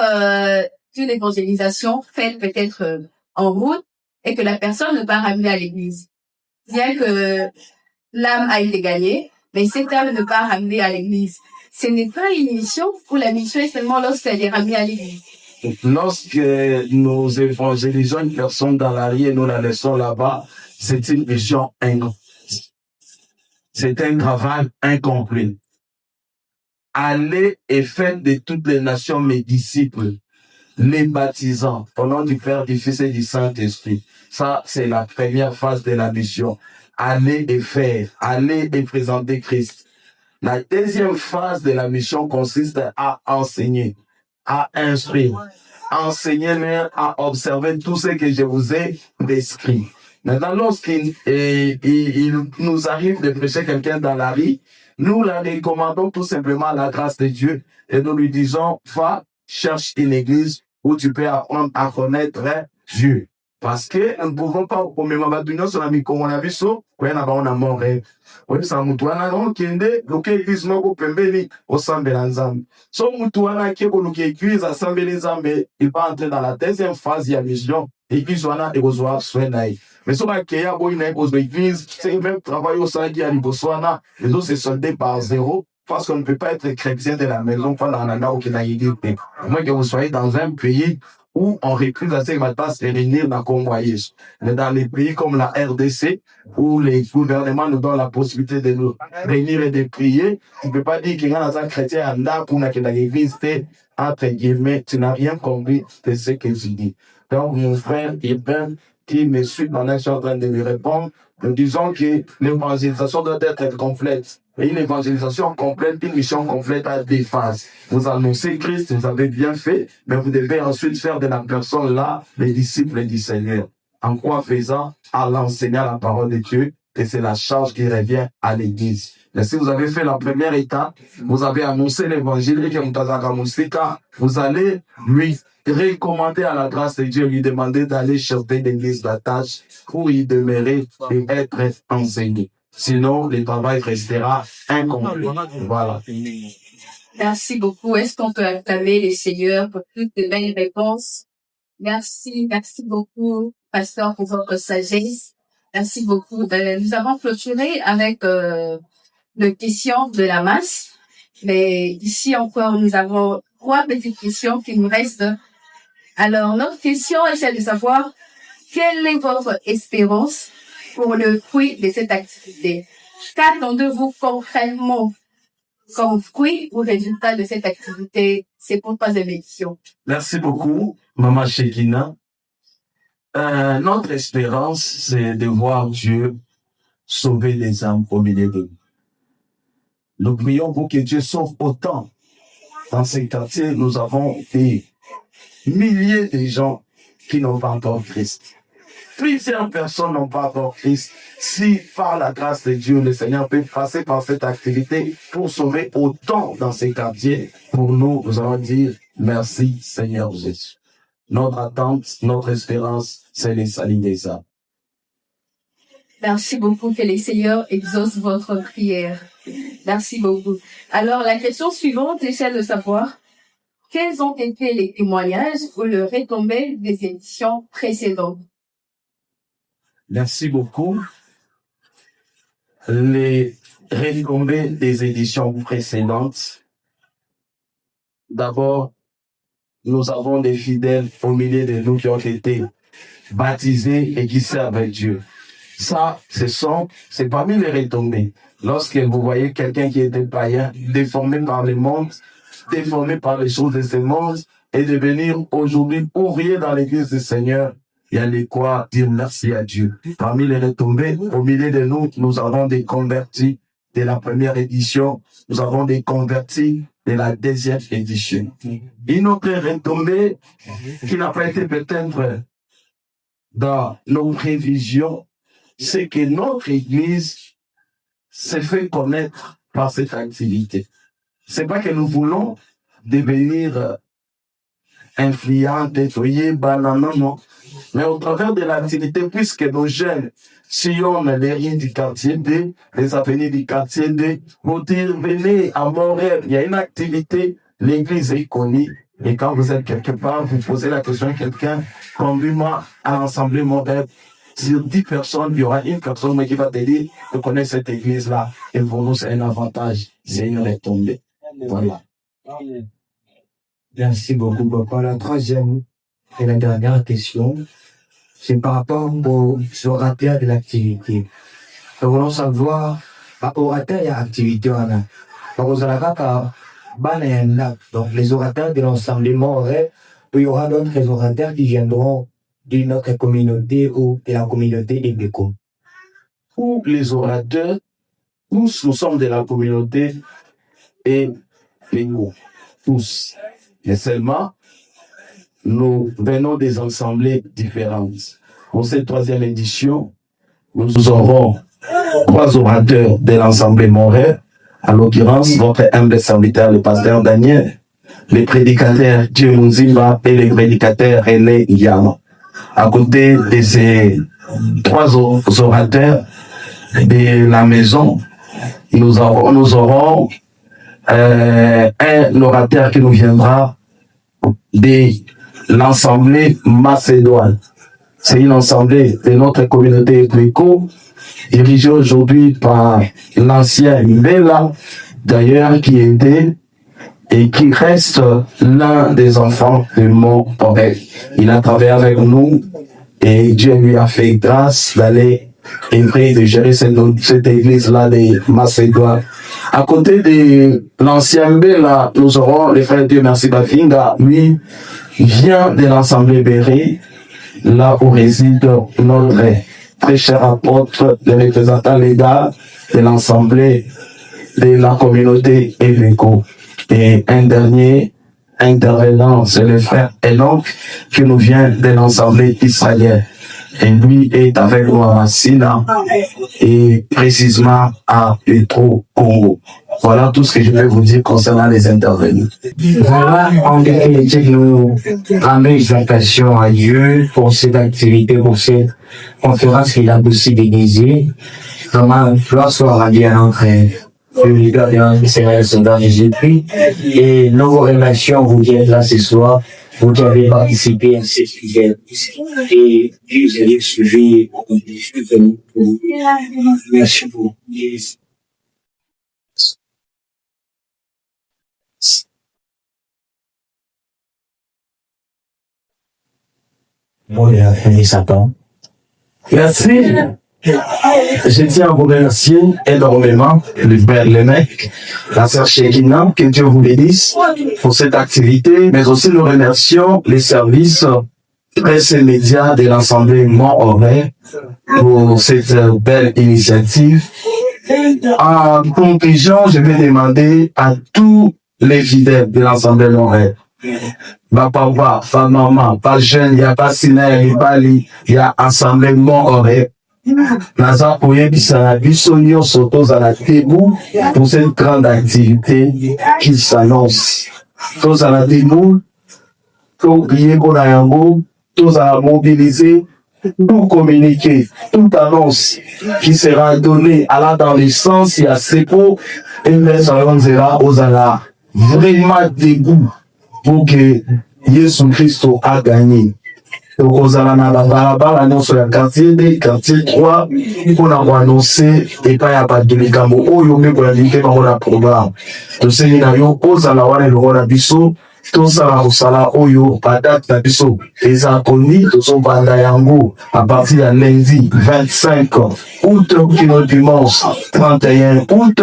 Speaker 1: d'une évangélisation faite peut-être en route et que la personne ne pas ramenée à l'église? Bien que l'âme a été gagnée, mais cette âme ne pas ramenée à l'église. Ce n'est pas une mission ou la mission est seulement lorsqu'elle est ramenée à l'église.
Speaker 3: Lorsque nous évangélisons une personne dans la rue et nous la laissons là-bas, c'est une mission incomplète. C'est un travail incomplet. Allez et faites de toutes les nations mes disciples, les baptisant au nom du Père, du Fils et du Saint-Esprit. Ça, c'est la première phase de la mission. Allez et faire, allez et présenter Christ. La deuxième phase de la mission consiste à enseigner, à instruire, enseigner, à observer tout ce que je vous ai décrit. Maintenant, lorsqu'il nous arrive de prêcher quelqu'un dans la rue, nous la recommandons tout simplement à la grâce de Dieu et nous lui disons, va, cherche une église où tu peux apprendre à connaître Dieu. Parce que nous ne pouvons pas, comme on sur la micro-monaviso, on a mon rêve. Oui, ça mutuana on kende, loke église moko pembeni, au sambela nzambe. So mutuana keko loke église à sambela nzambe, il va entrer dans la deuxième phase de la mission. Église wana ekozwa soinaï. Mais so ba keya boy na ekozwa église, c'est même travail au sein qui a Botswana, les autres se soldés par zéro. Parce qu'on ne peut pas être chrétien de la maison pendant un an au Kenya. Moi, que vous soyez dans un pays où on recrute assez maintenant se réunir dans le Congo. Mais dans les pays comme la RDC, où les gouvernements nous donnent la possibilité de nous réunir et de prier, tu ne peux pas dire qu'il y a un chrétien en a pour l'église, entre guillemets, tu n'as rien compris de ce que je dis. Donc, mon frère Ibn, qui me suit maintenant, je suis en train de lui répondre, nous disons que l'évangélisation doit être complète. Et une évangélisation complète, une mission complète à des phases. Vous annoncez Christ, vous avez bien fait, mais vous devez ensuite faire de la personne là les disciples du Seigneur. En quoi faisant? À l'enseigner la parole de Dieu, et c'est la charge qui revient à l'église. Mais si vous avez fait la première étape, vous avez annoncé l'évangile, vous allez lui recommander à la grâce de Dieu, lui demander d'aller chercher l'église la tâche pour y demeurer et être enseigné. Sinon, le travail restera incomplet. Voilà.
Speaker 1: Merci beaucoup. Est-ce qu'on peut acclamer les seigneurs pour toutes les belles réponses? Merci beaucoup, pasteur, pour votre sagesse. Merci beaucoup. Nous avons clôturé avec le question de la masse. Mais ici encore, nous avons 3 petites questions qui nous restent. Alors, notre question est celle de savoir quelle est votre espérance pour le fruit de cette activité. Qu'attendez-vous concrètement comme fruit ou résultat de cette activité? C'est pour 3e édition.
Speaker 3: Merci beaucoup, Maman Shekina. Notre espérance, c'est de voir Dieu sauver les âmes au milieu de nous. Nous prions pour que Dieu sauve autant. Dans ces quartiers, nous avons des milliers de gens qui n'ont pas encore Christ. Plusieurs personnes n'ont pas encore Christ. Si, par la grâce de Dieu, le Seigneur peut passer par cette activité pour sauver autant dans ces quartiers, pour nous, nous allons dire merci, Seigneur Jésus. Notre attente, notre espérance, c'est le salut des âmes.
Speaker 1: Merci beaucoup, que les Seigneurs exaucent votre prière. Merci beaucoup. Alors, la question suivante est celle de savoir quels ont été les témoignages ou le retombées des éditions précédentes.
Speaker 3: Merci beaucoup. Les retombées des éditions précédentes. D'abord, nous avons des fidèles au milieu de nous qui ont été baptisés et qui servent Dieu. Ça, c'est parmi les retombées. Lorsque vous voyez quelqu'un qui était païen, déformé par le monde, déformé par les choses de ce monde, et devenir aujourd'hui ouvrier dans l'église du Seigneur, il y a de quoi dire merci à Dieu. Parmi les retombées, au milieu de nous, nous avons des convertis de la 1re édition, nous avons des convertis de la 2e édition. Une autre retombée qui n'a pas été peut-être dans nos prévisions, c'est que notre église s'est fait connaître par cette activité. C'est pas que nous voulons devenir influents, détoyés, bananons, non. Mais au travers de l'activité, puisque nos jeunes sillonnent les rues du quartier D, les avenues du quartier D, pour dire, venez à Montréal, il y a une activité, l'église est connue. Et quand vous êtes quelque part, vous posez la question à quelqu'un, conduis-moi à l'Assemblée Montréal. Sur 10 personnes, il y aura une personne qui va te dire, je connais cette église-là. Et pour nous, c'est un avantage. C'est une retombée. Voilà.
Speaker 2: Merci beaucoup, papa. La 3e et la dernière question, c'est par rapport aux orateurs de l'activité. Nous voulons savoir, par orateur, il y a activité, voilà. Donc, les orateurs de l'enseignement, il y aura d'autres orateurs qui viendront de notre communauté ou de la communauté des Béco.
Speaker 3: Pour les orateurs, tous nous sommes de la communauté et Béco. Tous. Mais seulement, nous venons des assemblées différentes. Pour cette 3e édition, nous aurons 3 orateurs de l'Assemblée Montréal, à l'occurrence, notre humble serviteur, le pasteur Daniel, les prédicateurs Dieu Mouzimba et les prédicateurs René Yama. À côté de ces 3 orateurs de la maison, nous aurons un orateur qui nous viendra de l'Assemblée macédoine. C'est une assemblée de notre communauté Béco, dirigée aujourd'hui par l'ancien Mbela, d'ailleurs, qui était et qui reste l'un des enfants de Montréal. Il a travaillé avec nous et Dieu lui a fait grâce d'aller œuvrer, de gérer cette église-là de Macédoine. À côté de l'ancien Mbela, nous aurons le frère Dieu Merci Bafinga. Lui vient de l'Assemblée Béré, là où réside notre très cher apôtre, le représentant légal de l'Assemblée de la communauté Béco. Et un dernier intervenant, c'est le frère Enoch, qui nous vient de l'Assemblée israélienne. Et lui est avec nous à Sina et précisément à Petro Congo. Voilà tout ce que je vais vous dire concernant les intervenus.
Speaker 2: Voilà, en définitive, nous rendons exaltation à Dieu pour cette activité, pour cette conférence qu'il a aussi déguisée. Vraiment, gloire soit rendue à notre le leader de notre Seigneur Jésus-Christ. Et nos relations, vous qui êtes là ce soir, vous qui avez participé à cette filière et vous avez suivi je suis venu pour vous. Merci beaucoup. Satan.
Speaker 3: Merci. Je tiens à vous remercier énormément, le Père Lémec, la sœur Shekina, que Dieu vous bénisse pour cette activité, mais aussi nous remercions les services presse et médias de l'Assemblée Mont-Horaire pour cette belle initiative. En conclusion, je vais demander à tous les fidèles de l'Assemblée Mont-Horaire, papa, maman, pas jeune, il n'y a pas ciné, il y a Assemblée Mont-Horaire. Naza Oyebisana Bissonio Sotos à la Tébou pour cette grande activité qui s'annonce. Tous à la Tébou, tous prier pour la Yango, tous à mobiliser, tout communiquer, toute annonce qui sera donnée à la dans le sens et à Sepo et les Alonzera aux ala vraiment dégoût pour que Jésus Christ a gagné. Ozala na balabala nyonso ya quartier D, quartier 3, mpona koannonce epai ya bato likambo oyo meko ya linge bango na programme. Tosengi na yo ozala wana elongo na biso, tosala kosala oyo badate na biso eza koni, tozobanda yango à partir ya lundi 25 août kino dimanche 31 août,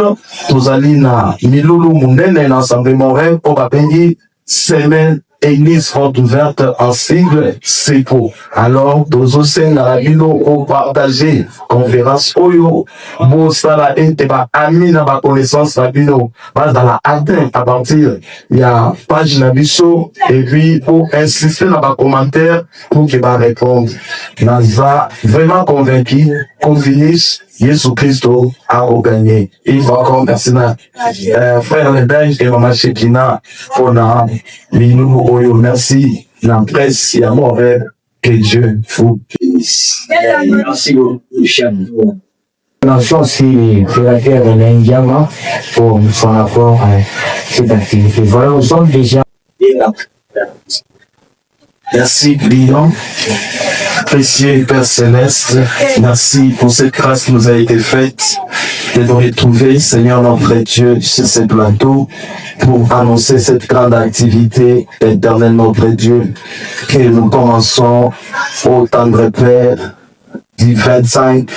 Speaker 3: tozali na milulu munene na Assemblée Mont-Horaire po babengi semaine Église porte ouverte en sigle CEPO. Alors, tous au na rabino au partager conférence oyo, bon sala ete ba ami na ba connaissance rabino, ba dans la atteint à partir il y a page na biso et puis pour insister dans ba commentaire pour que ba répondre. Naza vraiment convaincu qu'on finisse Jésus Christ a gagné. Il faut encore merci na frère Lebel et maman Shekina pour la minounou oyo. Merci la presse et à mon rêve. Que Dieu vous bénisse.
Speaker 2: Merci beaucoup, cher. La chance, c'est la terre de l'Indiama pour son rapport à cette activité. Voilà, nous sommes déjà.
Speaker 3: Merci, Lion. Précieux Père Céleste, merci pour cette grâce qui nous a été faite de nous retrouver, Seigneur notre Dieu, sur ce plateau pour annoncer cette grande activité, éternel notre Dieu, que nous commençons au tendre Père du 25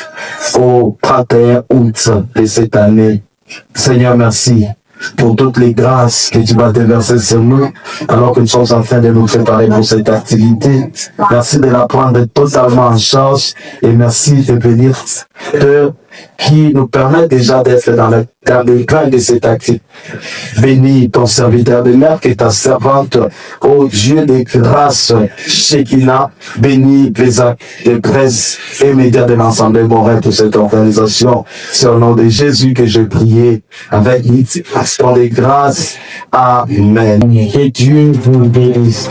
Speaker 3: au 31 août de cette année. Seigneur, merci pour toutes les grâces que tu vas déverser sur nous, alors que nous sommes en train de nous préparer pour cette activité. Merci de la prendre totalement en charge et merci de venir qui nous permet déjà d'être dans le cadre de cette activité. Bénis ton serviteur de mer et ta servante, ô Dieu de grâce, Shekina, bénis les actes de presse et médias de l'Assemblée Mont-Horaire pour cette organisation. C'est au nom de Jésus que je prie avec multiplication de grâce. Amen.
Speaker 2: Que Dieu vous bénisse.